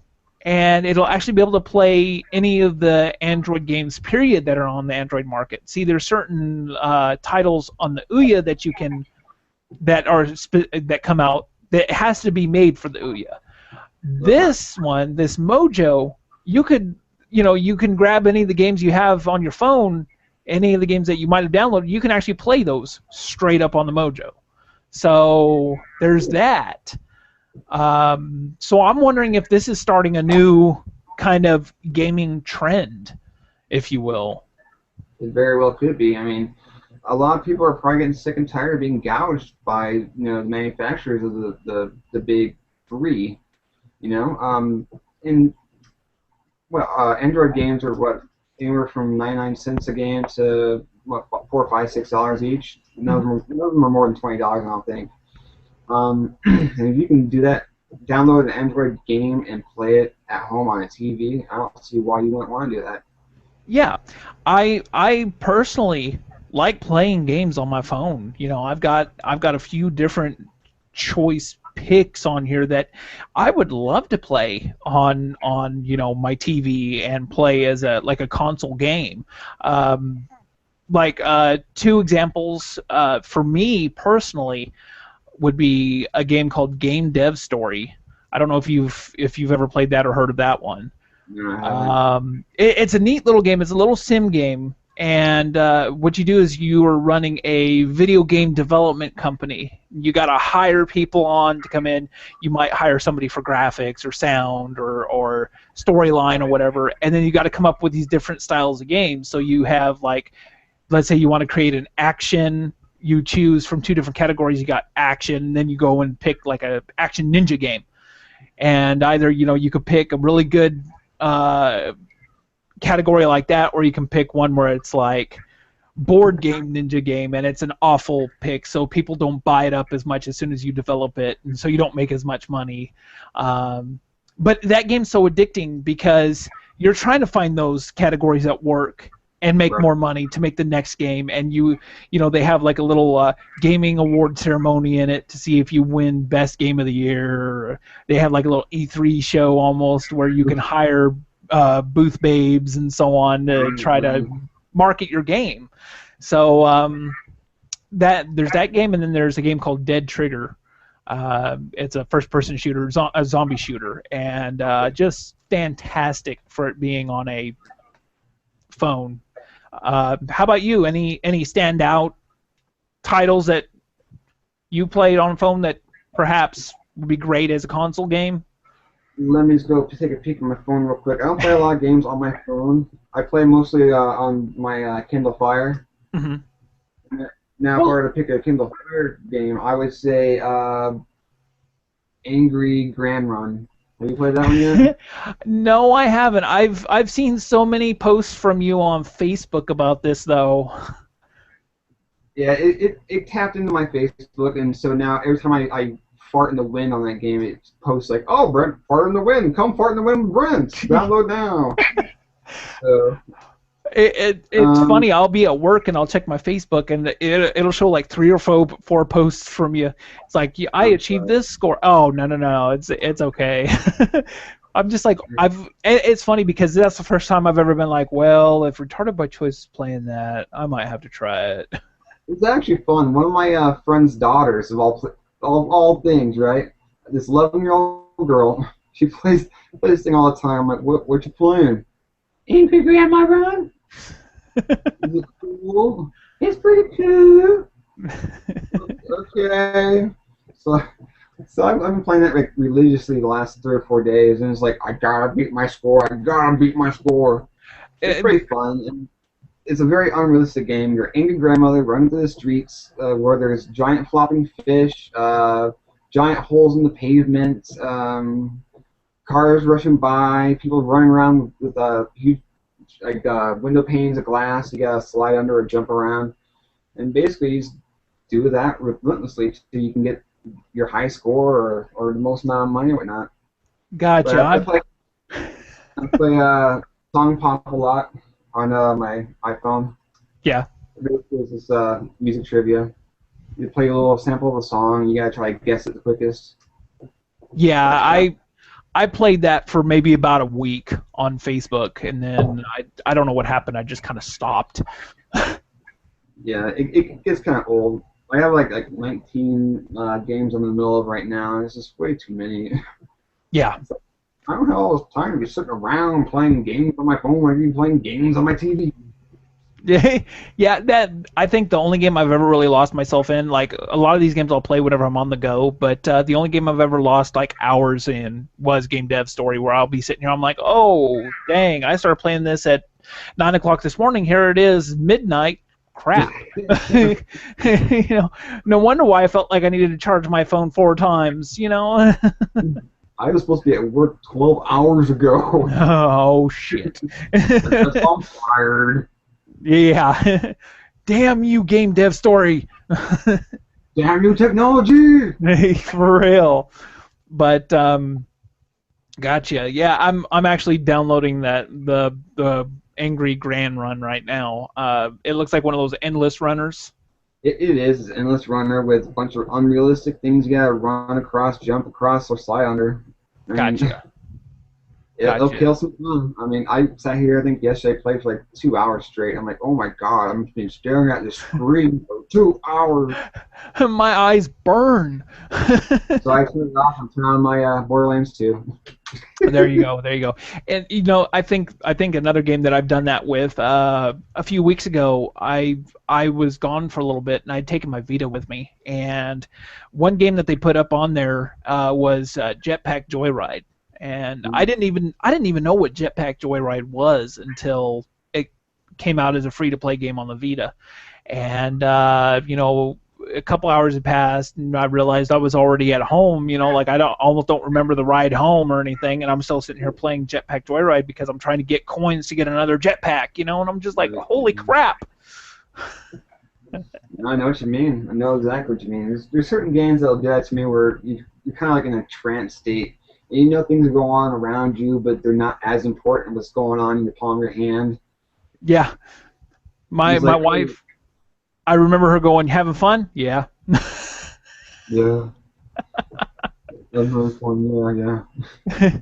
and it'll actually be able to play any of the Android games, period, that are on the Android market. See, there's certain titles on the Ouya that come out that has to be made for the Ouya. This one, this Mojo, you can grab any of the games you have on your phone, any of the games that you might have downloaded, you can actually play those straight up on the Mojo. So there's that. So I'm wondering if this is starting a new kind of gaming trend, if you will. It very well could be. I mean, a lot of people are probably getting sick and tired of being gouged by the manufacturers of the big three. Android games are anywhere from 99 cents a game to $4, $5, $6 each. None of them are more than $20, I don't think. And if you can do that, download an Android game and play it at home on a TV, I don't see why you wouldn't want to do that. Yeah, I personally like playing games on my phone. I've got a few different choice picks on here that I would love to play on my TV and play as a console game. Two examples for me personally would be a game called Game Dev Story. I don't know if you've ever played that or heard of that one. No, I haven't. It's a neat little game. It's a little sim game, and what you do is you are running a video game development company. You got to hire people on to come in. You might hire somebody for graphics or sound or storyline or whatever, and then you got to come up with these different styles of games. So you have let's say you want to create an action. You choose from two different categories. You got action, and then you go and pick like a action ninja game. And either you could pick a really good category like that, or you can pick one where it's like board game ninja game, and it's an awful pick, so people don't buy it up as much as soon as you develop it, and so you don't make as much money. But that game's so addicting because you're trying to find those categories that work and make more money to make the next game, and they have like a little gaming award ceremony in it to see if you win best game of the year. Or they have like a little E3 show almost where you can hire booth babes and so on to try to market your game. So there's that game, and then there's a game called Dead Trigger. It's a first-person shooter, a zombie shooter, and just fantastic for it being on a phone. How about you? Any standout titles that you played on phone that perhaps would be great as a console game? Let me just go take a peek at my phone real quick. I don't play a lot of games on my phone. I play mostly on my Kindle Fire. Mm-hmm. Now, if I were to pick a Kindle Fire game, I would say Angry Grand Run. Have you played that one yet? No, I haven't. I've seen so many posts from you on Facebook about this, though. Yeah, it tapped into my Facebook, and so now every time I fart in the wind on that game, it posts like, "Oh, Brent, fart in the wind. Come fart in the wind with Brent. Download now." So, it's funny. I'll be at work and I'll check my Facebook, and it'll show like 3 or 4 posts from you. It's like, yeah, I achieved this score. Oh, no. It's okay. I'm just like, it's funny because that's the first time I've ever been like, well, if Retarded by Choice is playing that, I might have to try it. It's actually fun. One of my friend's daughters, of all things, right? This 11-year-old girl, she plays this thing all the time. I'm like, what you playing? Angry Grandma Run. Is it cool? It's pretty cool. Okay. So I've been playing that like religiously the last 3 or 4 days, and it's like, I gotta beat my score. It's pretty fun. And it's a very unrealistic game. Your angry grandmother running through the streets where there's giant flopping fish, giant holes in the pavement, cars rushing by, people running around with huge window panes of glass. You gotta slide under or jump around, and basically you just do that relentlessly till you can get your high score or the most amount of money or whatnot. Gotcha. I play Song Pop a lot on my iPhone. Yeah. Basically, it's this music trivia. You play a little sample of a song, you gotta try to guess it the quickest. Yeah, I played that for maybe about a week on Facebook, and then I don't know what happened. I just kind of stopped. Yeah, it gets kind of old. I have like 19 games I'm in the middle of right now, and it's just way too many. Yeah. I don't have all this time to be sitting around playing games on my phone. I be playing games on my TV. Yeah, that I think the only game I've ever really lost myself in, like a lot of these games I'll play whenever I'm on the go, but the only game I've ever lost like hours in was Game Dev Story, where I'll be sitting here, I'm like, oh, dang, I started playing this at 9 o'clock this morning. Here it is, midnight. Crap. No wonder why I felt like I needed to charge my phone 4 times, I was supposed to be at work 12 hours ago. Oh, shit. I'm tired. Yeah. Damn you, Game Dev Story. Damn new technology. For real. But gotcha. Yeah, I'm actually downloading the Angry Grand Run right now. It looks like one of those endless runners. It is. It's an endless runner with a bunch of unrealistic things you gotta run across, jump across, or slide under. Gotcha. It'll kill some fun. I mean, I sat here, I think yesterday, played for like 2 hours straight. I'm like, oh my god, I'm just been staring at this screen for 2 hours. My eyes burn. So I turned it off and turned on my Borderlands 2. There you go. And I think another game that I've done that with a few weeks ago. I was gone for a little bit and I'd taken my Vita with me, and one game that they put up on there was Jetpack Joyride. And I didn't even know what Jetpack Joyride was until it came out as a free-to-play game on the Vita. And a couple hours had passed, and I realized I was already at home. Like I almost don't remember the ride home or anything, and I'm still sitting here playing Jetpack Joyride because I'm trying to get coins to get another jetpack. And I'm just like, holy crap! I know what you mean. I know exactly what you mean. There's certain games that'll do that to me where you're kind of like in a trance state. And things go on around you, but they're not as important what's going on in the palm of your hand. Yeah. My wife, I remember her going, "Having fun?" Yeah. Yeah. That's really fun. Yeah.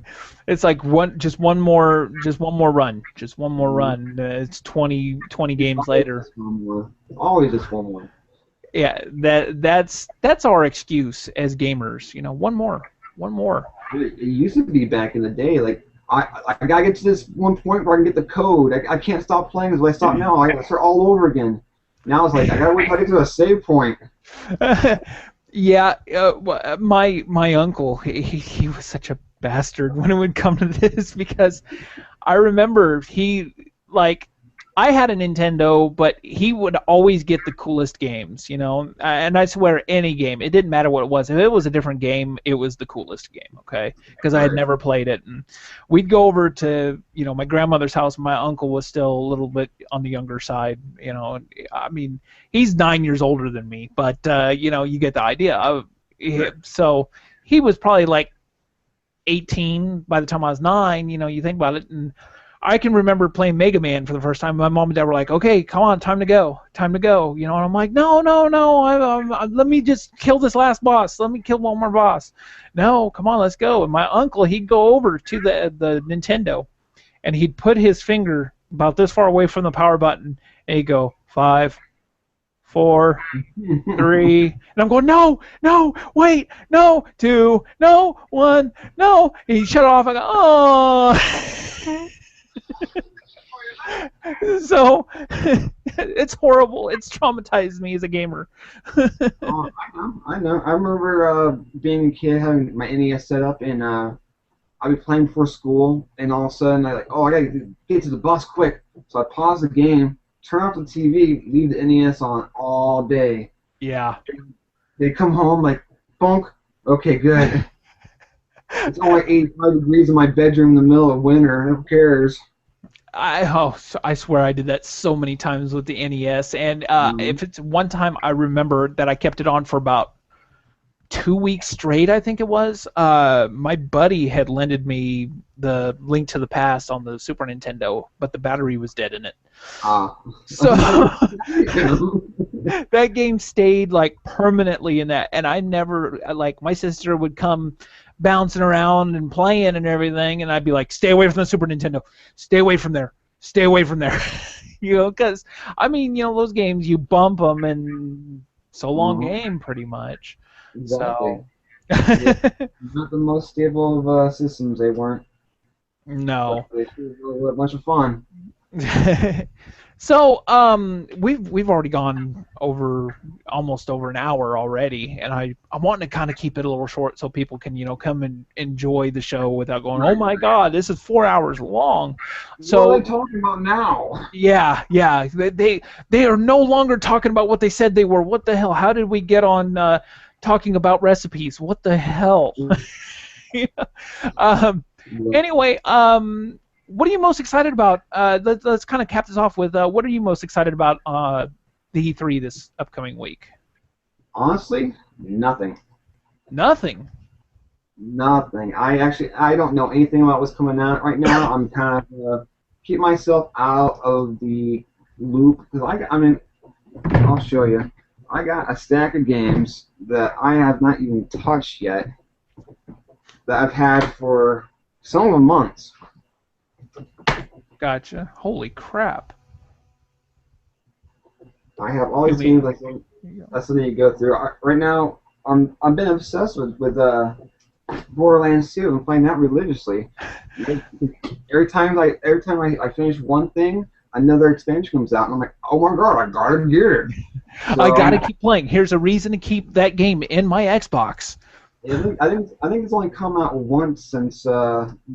It's like just one more run. It's 20 games later. Always just one more. Yeah, that's our excuse as gamers. One more. It used to be back in the day. Like I gotta get to this one point where I can get the code. I can't stop playing because if I stop now, I gotta start all over again. Now it's like I gotta wait till I get to a save point. Yeah, my uncle, he was such a bastard when it would come to this because I remember I had a Nintendo, but he would always get the coolest games, and I swear any game, it didn't matter what it was. If it was a different game, it was the coolest game, okay? Because I had never played it. And we'd go over to, my grandmother's house. My uncle was still a little bit on the younger side, I mean, he's 9 years older than me, but, you get the idea. So he was probably like 18 by the time I was 9, you think about it, and I can remember playing Mega Man for the first time. My mom and dad were like, "Okay, come on, time to go," and I'm like, "No, let me just kill this last boss. Let me kill one more boss. No, come on, let's go." And my uncle, he'd go over to the Nintendo, and he'd put his finger about this far away from the power button, and he'd go 5, 4, 3, and I'm going, no, wait, no, 2, no, 1, no. And he shut it off. I go, oh. So it's horrible. It's traumatized me as a gamer. Oh, I know. I remember being a kid, having my NES set up, and I'd be playing before school, and all of a sudden I gotta get to the bus quick. So I pause the game, turn off the TV, leave the NES on all day. Yeah. They come home like, bonk. Okay, good. It's only 85 degrees in my bedroom in the middle of winter. Who cares? I swear I did that so many times with the NES, and if it's one time I remember that I kept it on for about 2 weeks straight, I think it was. My buddy had lended me the Link to the Past on the Super Nintendo, but the battery was dead in it. So that game stayed like permanently in that, and I never my sister would come bouncing around and playing and everything, and I'd be like, "Stay away from the Super Nintendo. Stay away from there. Stay away from there." Because I mean, those games you bump them and so long game pretty much. Exactly. So not the most stable of systems. They weren't. No. They were a bunch of fun. So we've already gone almost over an hour already, and I'm wanting to kind of keep it a little short so people can come and enjoy the show without going, "Oh my God, this is 4 hours long." So what are they talking about now? Yeah, they are no longer talking about what they said they were. What the hell? How did we get on talking about recipes? What the hell? Anyway, what are you most excited about? Let's kind of cap this off with what are you most excited about the E3 this upcoming week? Honestly, nothing. Nothing? Nothing. I don't know anything about what's coming out right now. I'm kind of keep myself out of the loop because I'll show you. I got a stack of games that I have not even touched yet that I've had for some of them months. Gotcha. Holy crap. I have all these games that's something you go through. Right now, I've been obsessed with Borderlands 2 and playing that religiously. Every time I finish one thing, another expansion comes out, and I'm like, oh my God, I gotta get it. So, I gotta keep playing. Here's a reason to keep that game in my Xbox. I think it's only come out once since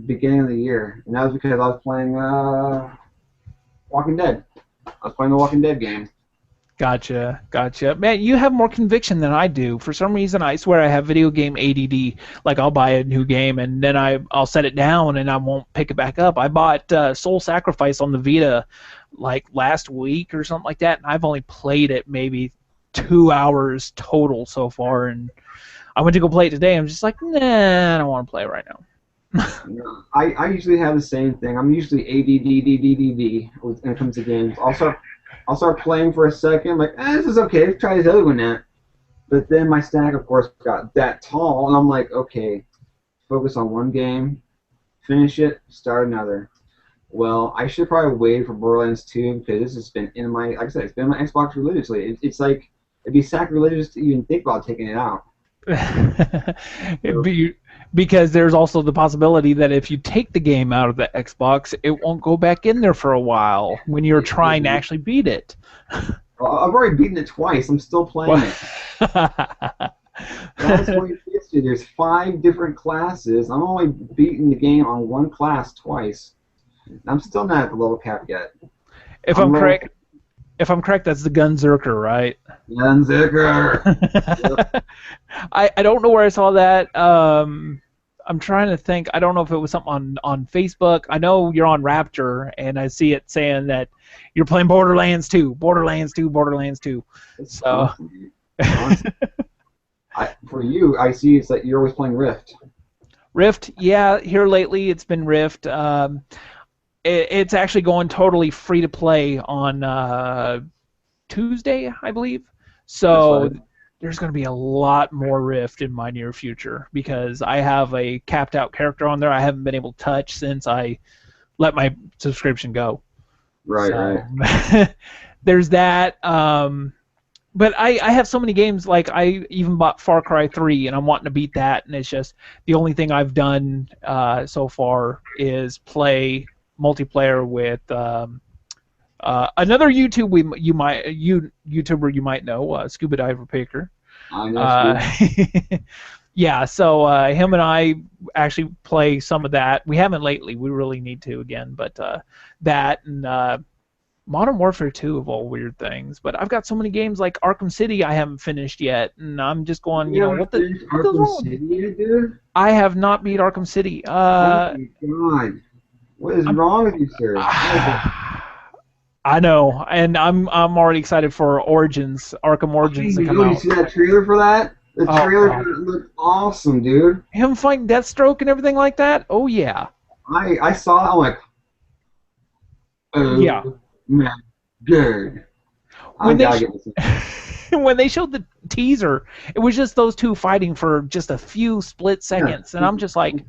beginning of the year, and that was because I was playing Walking Dead. I was playing the Walking Dead game. Gotcha. Man, you have more conviction than I do. For some reason, I swear I have video game ADD. Like, I'll buy a new game, and then I'll set it down, and I won't pick it back up. I bought Soul Sacrifice on the Vita, like, last week or something like that, and I've only played it maybe 2 hours total so far, and I went to go play it today. I'm just like, nah, I don't want to play it right now. I usually have the same thing. I'm usually ADD when it comes to games. I'll start playing for a second, like, this is okay, let's try this other one now. But then my stack, of course, got that tall, and I'm like, okay, focus on one game, finish it, start another. Well, I should probably wait for Borderlands 2 because this has been in my, like I said, it's been in my Xbox religiously. It's like, it'd be sacrilegious to even think about taking it out. because there's also the possibility that if you take the game out of the Xbox, it won't go back in there for a while when you're trying to actually beat it. Well, I've already beaten it twice. I'm still playing it. That's what it gets you. There's 5 different classes. I'm only beating the game on one class twice. I'm still not at the level cap yet. If I'm correct, that's the Gunzerker, right? Gunzerker. Yep. I don't know where I saw that. I'm trying to think. I don't know if it was something on Facebook. I know you're on Rapture, and I see it saying that you're playing Borderlands 2. Borderlands 2. It's So. awesome. For you, I see it's that you're always playing Rift. Rift, yeah. Here lately, it's been Rift. It's actually going totally free to play on Tuesday, I believe. So there's going to be a lot more Rift in my near future because I have a capped out character on there I haven't been able to touch since I let my subscription go. Right. There's that. But I have so many games, like I even bought Far Cry 3, and I'm wanting to beat that, and it's just the only thing I've done so far is play multiplayer with another YouTuber you might know, Scuba Diver Picker. I know. Yeah, so him and I actually play some of that. We haven't lately. We really need to again, but that and Modern Warfare 2 of all weird things. But I've got so many games like Arkham City I haven't finished yet, and I'm just going, what the Arkham City, dude? I have not beat Arkham City. Oh my God. What is wrong with you, sir? I know, and I'm already excited for Origins, Arkham Origins to come out. You see that trailer for that? The trailer looked awesome, dude. Him fighting Deathstroke and everything like that? Oh, yeah. I saw it, I'm like, oh, yeah. My God. When they showed the teaser, it was just those two fighting for just a few split seconds, and I'm just like,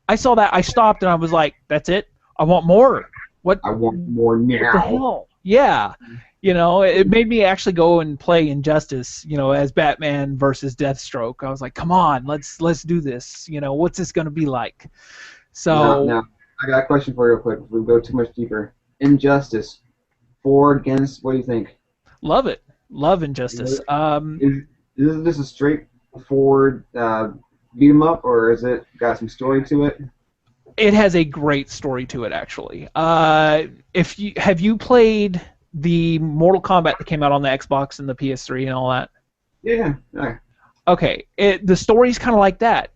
I saw that, I stopped, and I was like, that's it? I want more. What? I want more now. What the hell? Yeah. It made me actually go and play Injustice, as Batman versus Deathstroke. I was like, come on, let's do this. What's this going to be like? So. Now, I got a question for you real quick before we go too much deeper. Injustice. For, against, what do you think? Love it. Love Injustice. Is this a straightforward beat 'em up, or is it got some story to it? It has a great story to it, actually. Have you played the Mortal Kombat that came out on the Xbox and the PS3 and all that? Yeah. Okay, the story's kind of like that.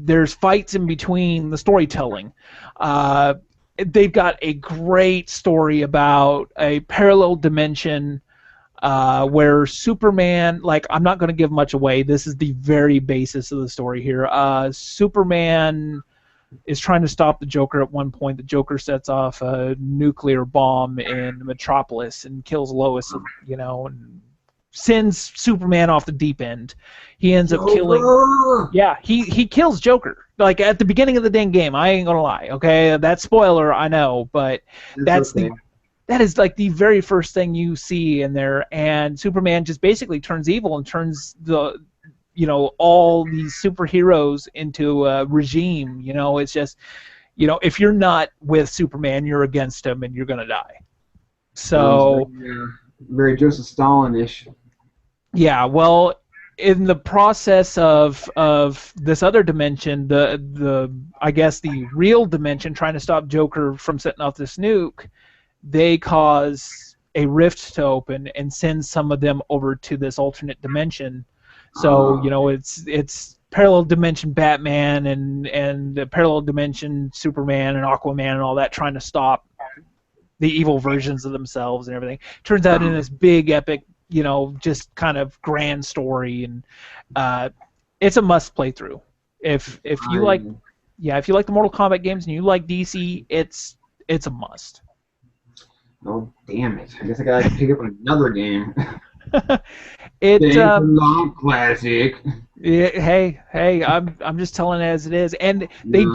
There's fights in between the storytelling. They've got a great story about a parallel dimension where Superman, I'm not going to give much away. This is the very basis of the story here. Superman is trying to stop the Joker at one point. The Joker sets off a nuclear bomb in Metropolis and kills Lois, and sends Superman off the deep end. He ends up killing... Yeah, he kills Joker. At the beginning of the dang game, I ain't gonna lie, okay? That's spoiler, I know, but that is the very first thing you see in there, and Superman just basically turns evil and turns all these superheroes into a regime. It's just, if you're not with Superman, you're against him and you're gonna die. So very Joseph Stalin-ish. Yeah, well, in the process of this other dimension, I guess the real dimension trying to stop Joker from setting off this nuke, they cause a rift to open and send some of them over to this alternate dimension. So it's parallel dimension Batman and the parallel dimension Superman and Aquaman and all that trying to stop the evil versions of themselves and everything. Turns out in this big epic, just kind of grand story, and it's a must play through. If you like the Mortal Kombat games and you like DC, it's a must. Oh damn it! I guess I gotta pick up another game. Classic. Yeah, hey, I'm just telling it as it is, and they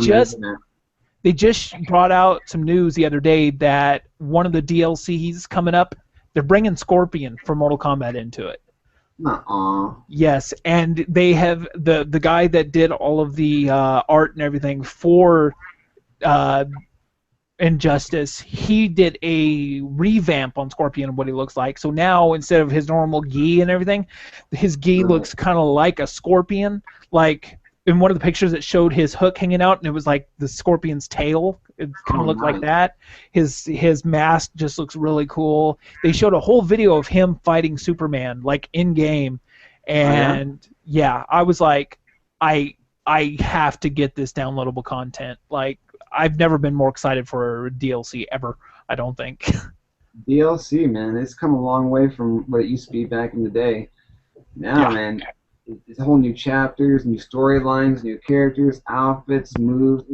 just brought out some news the other day that one of the DLCs coming up, they're bringing Scorpion from Mortal Kombat into it. Nuh-uh. Yes, and they have the guy that did all of the art and everything for uh, Injustice. He did a revamp on Scorpion, what he looks like. So now instead of his normal gi and everything, his gi Right. looks kind of like a scorpion. Like in one of the pictures, it showed his hook hanging out, and it was like the scorpion's tail. It kind Oh, of looked like nice. that. His mask just looks really cool. They showed a whole video of him fighting Superman, like in game, Oh, yeah? and yeah, I was like, I have to get this downloadable content. Like I've never been more excited for a DLC ever. I don't think. DLC, man, it's come a long way from what it used to be back in the day. Now, Yeah. man, it's whole new chapters, new storylines, new characters, outfits, moves,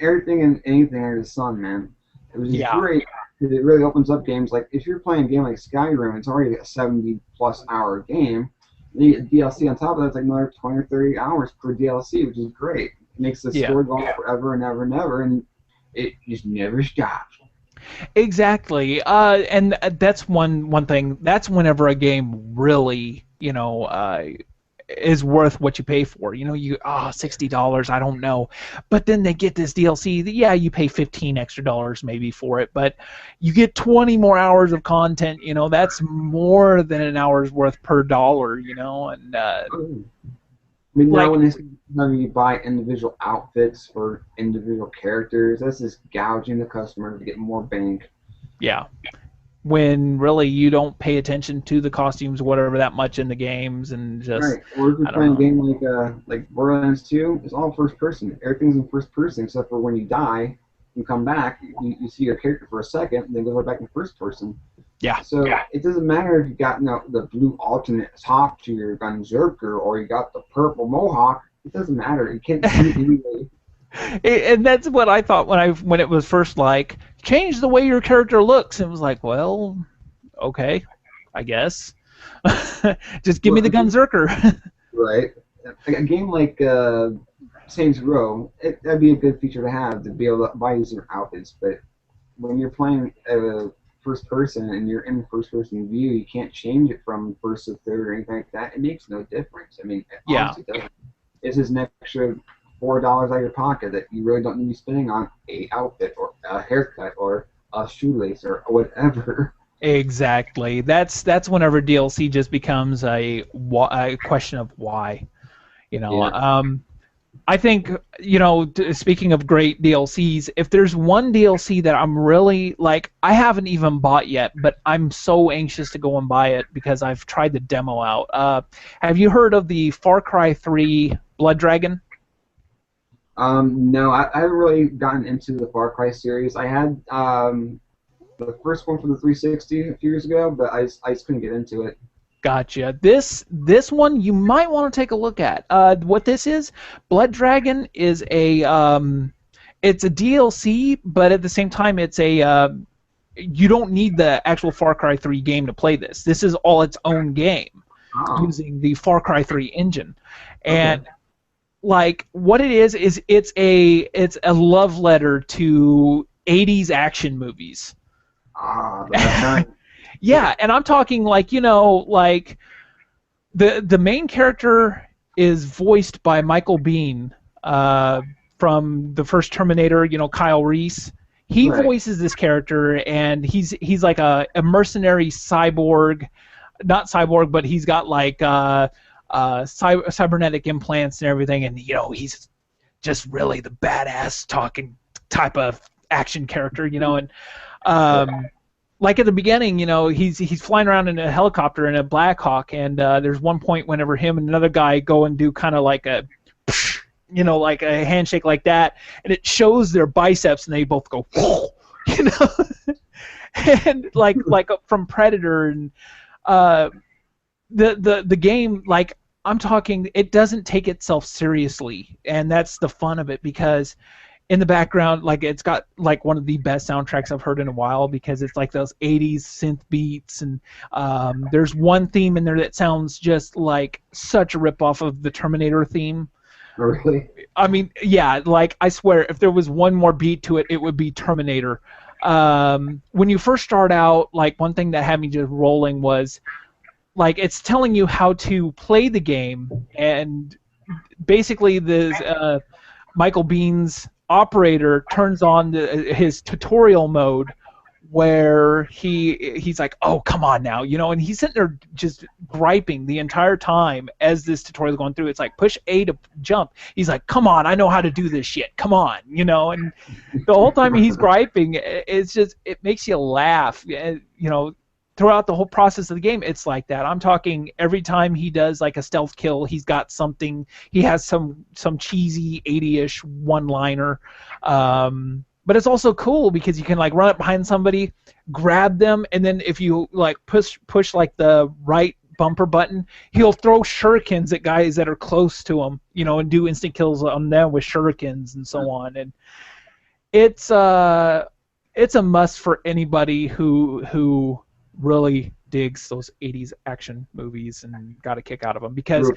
everything and anything under the sun, man. It was just Yeah. great because it really opens up games. Like if you're playing a game like Skyrim, it's already a 70-plus hour game. Then you get DLC on top of that, it's like another 20 or 30 hours per DLC, which is great. It makes the Yeah. story go on forever and ever and ever, and it just never stops. Exactly. And that's one thing. That's whenever a game really, is worth what you pay for. You $60. I don't know, but then they get this DLC. Yeah, you pay $15 extra maybe for it, but you get 20 more hours of content. That's more than an hour's worth per dollar. And I mean, now like when they having you buy individual outfits for individual characters, that's just gouging the customer to get more bank. yeah. When really you don't pay attention to the costumes, whatever, that much in the games, and just Right. Or if you're I don't playing a know. game like Borderlands 2, it's all first person. Everything's in first person except for when you die, you come back, you see your character for a second, and then go right back in first person. Yeah, So it doesn't matter if you got the blue alternate top to your Gunzerker or you got the purple Mohawk. It doesn't matter. You can't see it anyway. and that's what I thought when it was first like change the way your character looks. It was like, well, okay, I guess. Just give me the Well, Gunzerker. right. A game like Saints Row, that'd be a good feature to have to be able to buy these different outfits. But when you're playing first person and you're in first person view, you can't change it from first to third or anything like that. It makes no difference. I mean, it Yeah, honestly doesn't. It's just an extra $4 out of your pocket that you really don't need to be spending on a outfit or a haircut or a shoelace or whatever. exactly. That's whenever DLC just becomes a question of why. You know, Yeah. I think, speaking of great DLCs, if there's one DLC that I'm really like, I haven't even bought yet, but I'm so anxious to go and buy it because I've tried the demo out. Have you heard of the Far Cry 3 Blood Dragon? No, I haven't really gotten into the Far Cry series. I had the first one for the 360 a few years ago, but I just couldn't get into it. Gotcha. This one you might want to take a look at. What this is, Blood Dragon is it's a DLC, but at the same time it's you don't need the actual Far Cry 3 game to play this. This is all its own game Oh, using the Far Cry 3 engine, okay. and like what it is it's a love letter to 80s action movies. Ah, the kind. Yeah, and I'm talking like like the main character is voiced by Michael Biehn from the first Terminator. Kyle Reese. He Right. voices this character, and he's like a mercenary cyborg, not cyborg, but he's got like cybernetic implants and everything, and he's just really the badass talking type of action character, and like at the beginning, he's flying around in a helicopter in a Black Hawk, and there's one point whenever him and another guy go and do kind of like a, like a handshake like that, and it shows their biceps, and they both go, and like from Predator, and the game, like I'm talking, it doesn't take itself seriously, and that's the fun of it because in the background, like it's got like one of the best soundtracks I've heard in a while because it's like those 80s synth beats, and there's one theme in there that sounds just like such a ripoff of the Terminator theme. Really? I mean, yeah, like I swear, if there was one more beat to it, it would be Terminator. When you first start out, like one thing that had me just rolling was like it's telling you how to play the game, and basically the Michael Bean's operator turns on his tutorial mode, where he's like, oh, come on now, and he's sitting there just griping the entire time as this tutorial is going through. It's like, push A to jump. He's like, come on, I know how to do this shit, come on, and the whole time he's griping, it makes you laugh, throughout the whole process of the game. It's like that. I'm talking every time he does like a stealth kill, he's got something, he has some cheesy 80-ish one-liner, but it's also cool because you can like run up behind somebody, grab them, and then if you like push like the right bumper button, he'll throw shurikens at guys that are close to him, and do instant kills on them with shurikens and so on. And it's a must for anybody who really digs those 80s action movies and got a kick out of them, because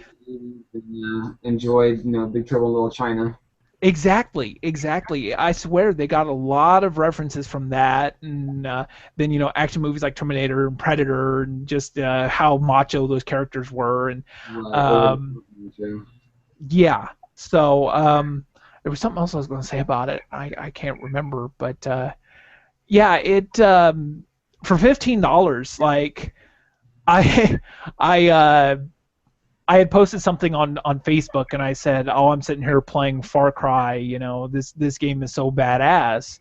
enjoyed Big Trouble in Little China. Exactly. I swear they got a lot of references from that, and then action movies like Terminator and Predator, and just how macho those characters were, and yeah. So there was something else I was going to say about it. I can't remember, but yeah, it for $15, like I had posted something on Facebook, and I said, "Oh, I'm sitting here playing Far Cry. This game is so badass."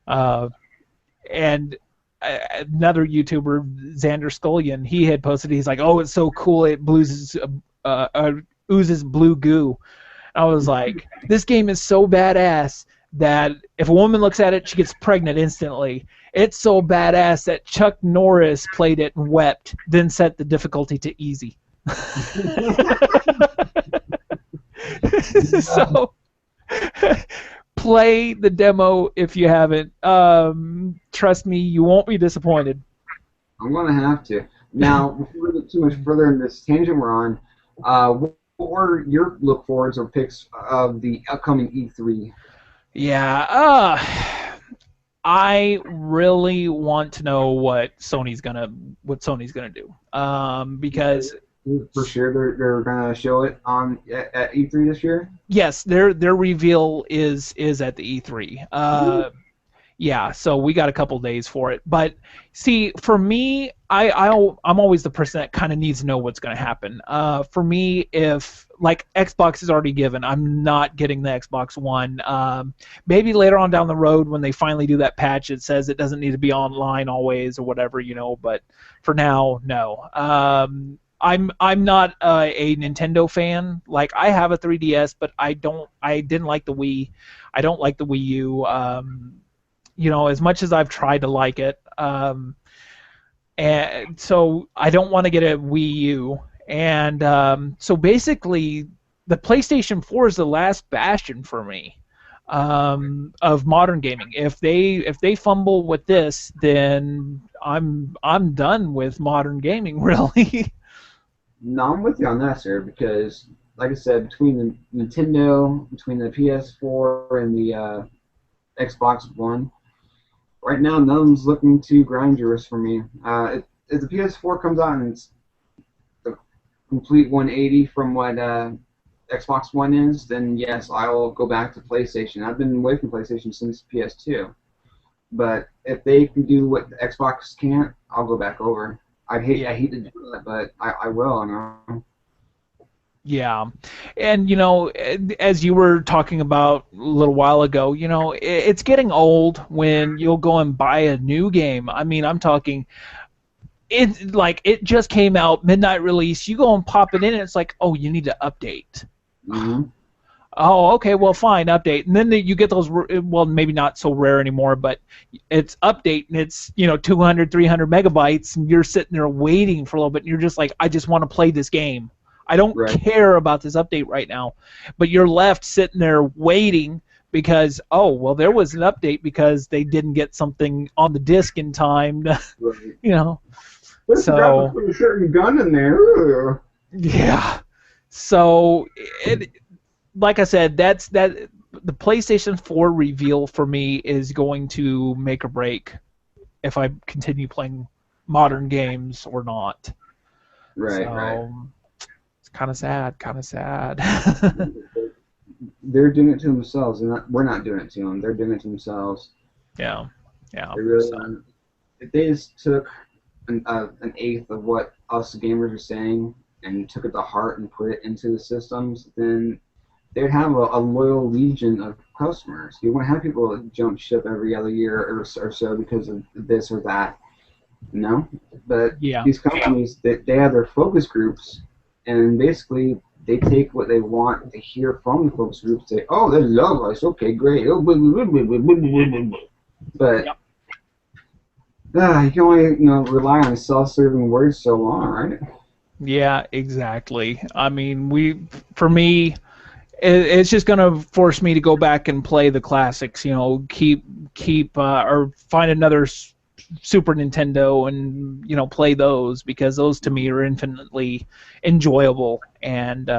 And another YouTuber, Xander Scullion, he had posted. He's like, "Oh, it's so cool! It oozes blue goo." I was like, "This game is so badass that if a woman looks at it, she gets pregnant instantly. It's so badass that Chuck Norris played it and wept, then set the difficulty to easy." So play the demo if you haven't. Trust me, you won't be disappointed. I'm gonna have to. Now, before we get too much further in this tangent we're on, what were your look forwards or picks of the upcoming E3? Yeah, I really want to know what Sony's gonna do, because for sure they're gonna show it at E3 this year. Yes, their reveal is at the E3. Yeah, so we got a couple days for it. But see, for me, I'm always the person that kind of needs to know what's going to happen. For me, if like Xbox is already given, I'm not getting the Xbox One. Maybe later on down the road when they finally do that patch, it says it doesn't need to be online always or whatever, But for now, no. I'm not a Nintendo fan. Like, I have a 3DS, but I didn't like the Wii. I don't like the Wii U. As much as I've tried to like it, and so I don't want to get a Wii U. And so basically, the PlayStation 4 is the last bastion for me of modern gaming. If they fumble with this, then I'm done with modern gaming, really. No, I'm with you on that, sir, because, like I said, between the Nintendo, between the PS4 and the Xbox One, right now none of them's looking too grandiose for me. If the PS4 comes out and it's the complete 180 from what Xbox One is, then yes, I will go back to PlayStation. I've been away from PlayStation since PS2. But if they can do what the Xbox can't, I'll go back over. I hate to do that, but I will. Yeah, and as you were talking about a little while ago, it's getting old when you'll go and buy a new game. I mean, I'm talking, it just came out, midnight release. You go and pop it in, and it's like, oh, you need to update. Mm-hmm. Oh, okay, well, fine, update. And then you get those, well, maybe not so rare anymore, but it's update, and it's, 200, 300 megabytes, and you're sitting there waiting for a little bit, and you're just like, I just want to play this game. I don't care about this update right now. But you're left sitting there waiting because, oh, well, there was an update because they didn't get something on the disc in time, So, put a certain gun in there. Yeah. So, like I said, the PlayStation 4 reveal for me is going to make or break if I continue playing modern games or not. Right, right. So it's kind of sad, kind of sad. They're doing it to themselves, and we're not doing it to them. They're doing it to themselves. Yeah, yeah. They really So are. If they just took an eighth of what us gamers are saying and took it to heart and put it into the systems, then they'd have a loyal legion of customers. You wouldn't have people jump ship every other year or so because of this or that. No, but yeah, these companies they have their focus groups, and basically they take what they want to hear from the focus groups. Say, oh, they love us. Okay, great. Oh, but yep. you can only rely on self-serving words so long, right? Yeah, exactly. I mean, for me, it's just gonna force me to go back and play the classics. Keep or find another Super Nintendo and play those, because those to me are infinitely enjoyable and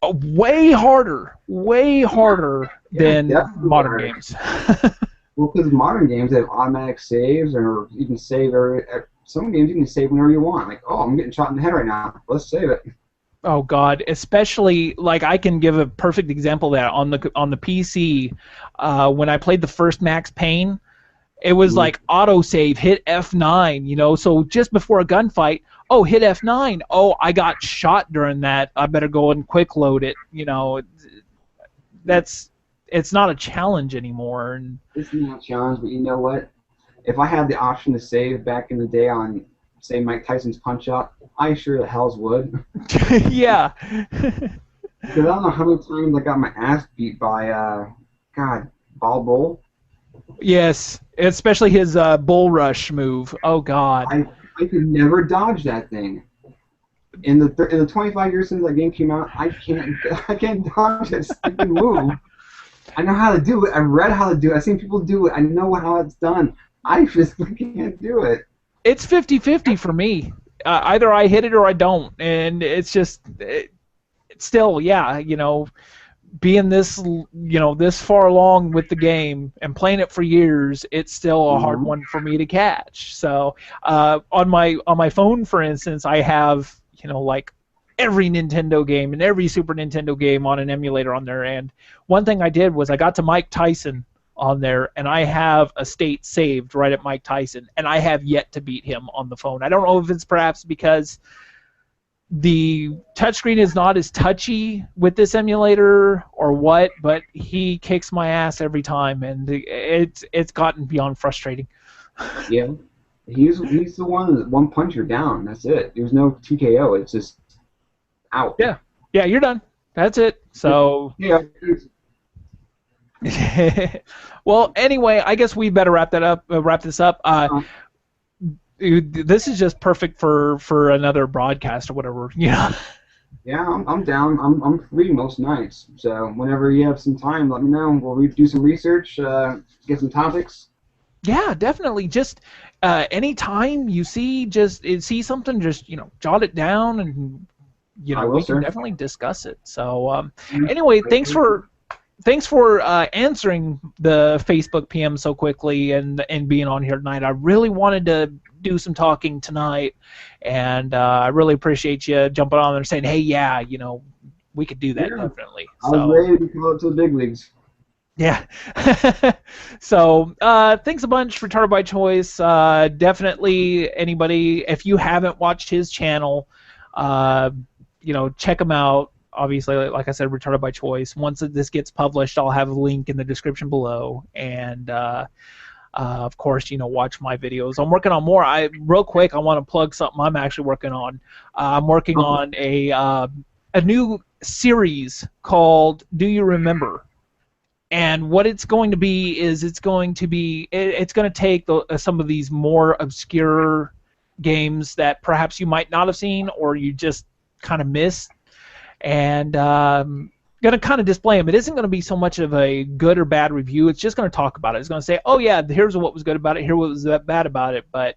way harder than modern games. Well, because modern games have automatic saves, or you can save some games you can save whenever you want. Like, oh, I'm getting shot in the head right now. Let's save it. Oh God! Especially, like, I can give a perfect example of that on the PC. When I played the first Max Payne, it was like autosave, hit F9. So just before a gunfight, oh, hit F9. Oh, I got shot during that. I better go and quick load it. It's not a challenge anymore. And it's not a challenge, but you know what? If I had the option to save back in the day on, say, Mike Tyson's Punch-Out, I sure the hells would. Yeah. Because I don't know how many times I got my ass beat by, Ball Bull. Yes, especially his bull rush move. Oh God. I could never dodge that thing. In the 25 years since that game came out, I can't dodge that stupid move. I know how to do it. I've read how to do it. I've seen people do it. I know how it's done. I physically can't do it. It's 50-50 for me. Either I hit it or I don't, and it's just it's still, yeah, being this far along with the game and playing it for years, it's still a hard one for me to catch. So on my phone, for instance, I have like every Nintendo game and every Super Nintendo game on an emulator on there. And one thing I did was I got to Mike Tyson on there, and I have a state saved right at Mike Tyson, and I have yet to beat him on the phone. I don't know if it's perhaps because the touchscreen is not as touchy with this emulator or what, but he kicks my ass every time, and it's gotten beyond frustrating. Yeah, he's the one punch you're down. That's it. There's no TKO. It's just out. Yeah, you're done. That's it. So yeah. Well, anyway, I guess we better wrap this up. This is just perfect for another broadcast or whatever. Yeah, I'm down. I'm free most nights. So whenever you have some time, let me know. We'll do some research, get some topics. Yeah, definitely. Just anytime you see something, just jot it down, and we can definitely discuss it. So anyway, thanks for answering the Facebook PM so quickly and being on here tonight. I really wanted to do some talking tonight, and I really appreciate you jumping on there and saying, hey, yeah, we could do that, definitely. I was ready to go to the big leagues. Yeah. So thanks a bunch, Retarded by Choice. Definitely anybody, if you haven't watched his channel, check him out. Obviously, like I said, Retarded by Choice. Once this gets published, I'll have a link in the description below. And, of course, watch my videos. I'm working on more. Real quick, I want to plug something I'm actually working on. I'm working on a new series called Do You Remember? And what it's going to be is it's going to take some of these more obscure games that perhaps you might not have seen or you just kind of missed, and going to kind of display them. It isn't going to be so much of a good or bad review. It's just going to talk about it. It's going to say, oh yeah, here's what was good about it, here what was bad about it. But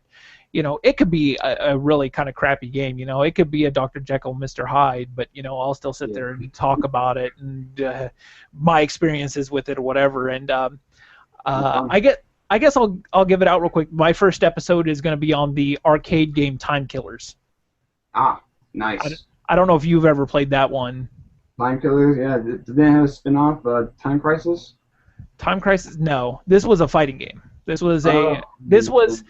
it could be a really kind of crappy game. It could be a Dr. Jekyll, Mr. Hyde, but I'll still sit there and talk about it and my experiences with it or whatever. And I guess I'll give it out real quick. My first episode is going to be on the arcade game Time Killers. Ah, I, nice. I don't know if you've ever played that one. Time Killers, yeah. Did they have a spin-off, Time Crisis? Time Crisis? No, this was a fighting game. This was a Oh, this was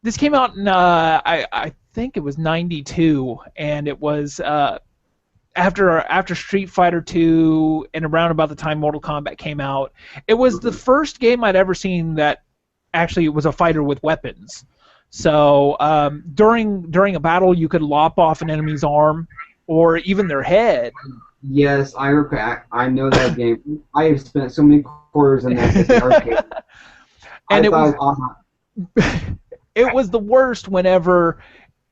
this came out in I think it was '92, and it was after Street Fighter 2 and around about the time Mortal Kombat came out. It was the first game I'd ever seen that actually was a fighter with weapons. So during a battle, you could lop off an enemy's arm or even their head. yes, I know that game. I have spent so many quarters in that at the arcade. And I it thought was it was awesome. it was the worst whenever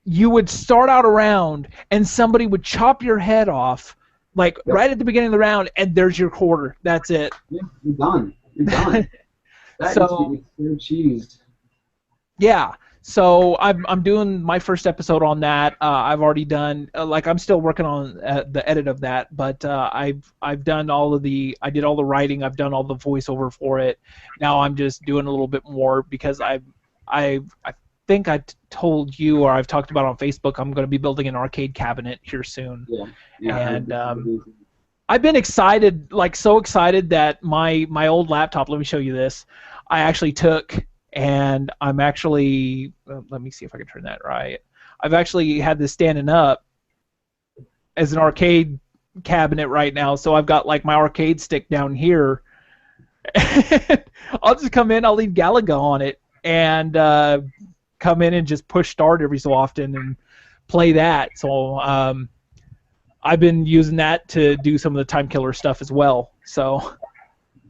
you would start out a round and somebody would chop your head off, like Yep. right at the beginning of the round, and there's your quarter. That's it. Yeah, you're done. You're done. That So used to be so cheesed. yeah. So I'm doing my first episode on that. I've already done like I'm still working on the edit of that, but I've done I did all the writing. I've done all the voiceover for it. Now I'm just doing a little bit more because I think told you or I've talked about on Facebook. I'm going to be building an arcade cabinet here soon. Yeah. Yeah. And I've been excited, like so excited that my old laptop. Let me show you this. I actually took. And I'm actually, let me see if I can turn that right. I've actually had this standing up as an arcade cabinet right now. So I've got like my arcade stick down here. I'll just come in, I'll leave Galaga on it, and come in and just push start every so often and play that. So I've been using that to do some of the Time Killer stuff as well. So.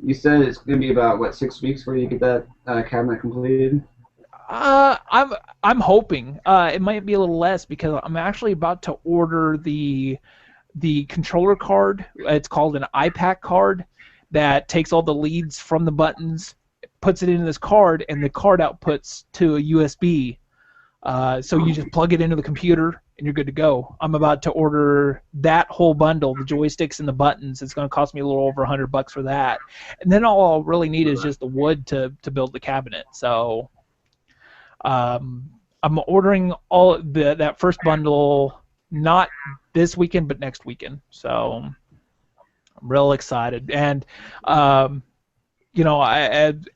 You said it's going to be about, what, 6 weeks before you get that cabinet completed? I'm hoping it might be a little less because I'm actually about to order the controller card. It's called an iPack card that takes all the leads from the buttons, puts it into this card, and the card outputs to a USB. So you just plug it into the computer and you're good to go. I'm about to order that whole bundle, the joysticks and the buttons. It's going to cost me a little over $100 for that. And then all I'll really need is just the wood to build the cabinet. So I'm ordering all that first bundle not this weekend but next weekend. So I'm real excited. And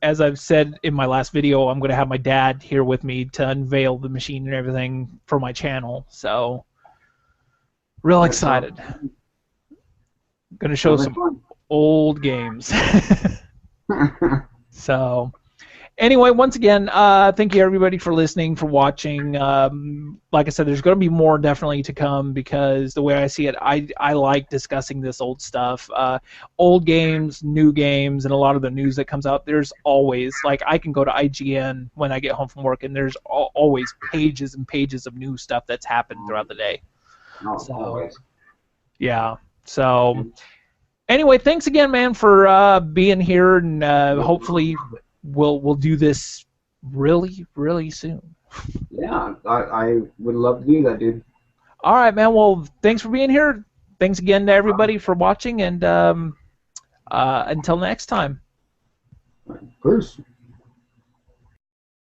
as I've said in my last video, I'm going to have my dad here with me to unveil the machine and everything for my channel. So, real excited. Going to show some old games. So, anyway, once again, thank you everybody for listening, for watching. Like I said, there's going to be more definitely to come because the way I see it, I like discussing this old stuff. Old games, new games, and a lot of the news that comes out, there's always, like I can go to IGN when I get home from work and there's always pages and pages of new stuff that's happened throughout the day. Always. Yeah. So, anyway, thanks again, man, for being here, and hopefully we'll do this really, really soon. Yeah, I would love to do that, dude. All right, man. Well, thanks for being here. Thanks again to everybody for watching, and until next time. Peace.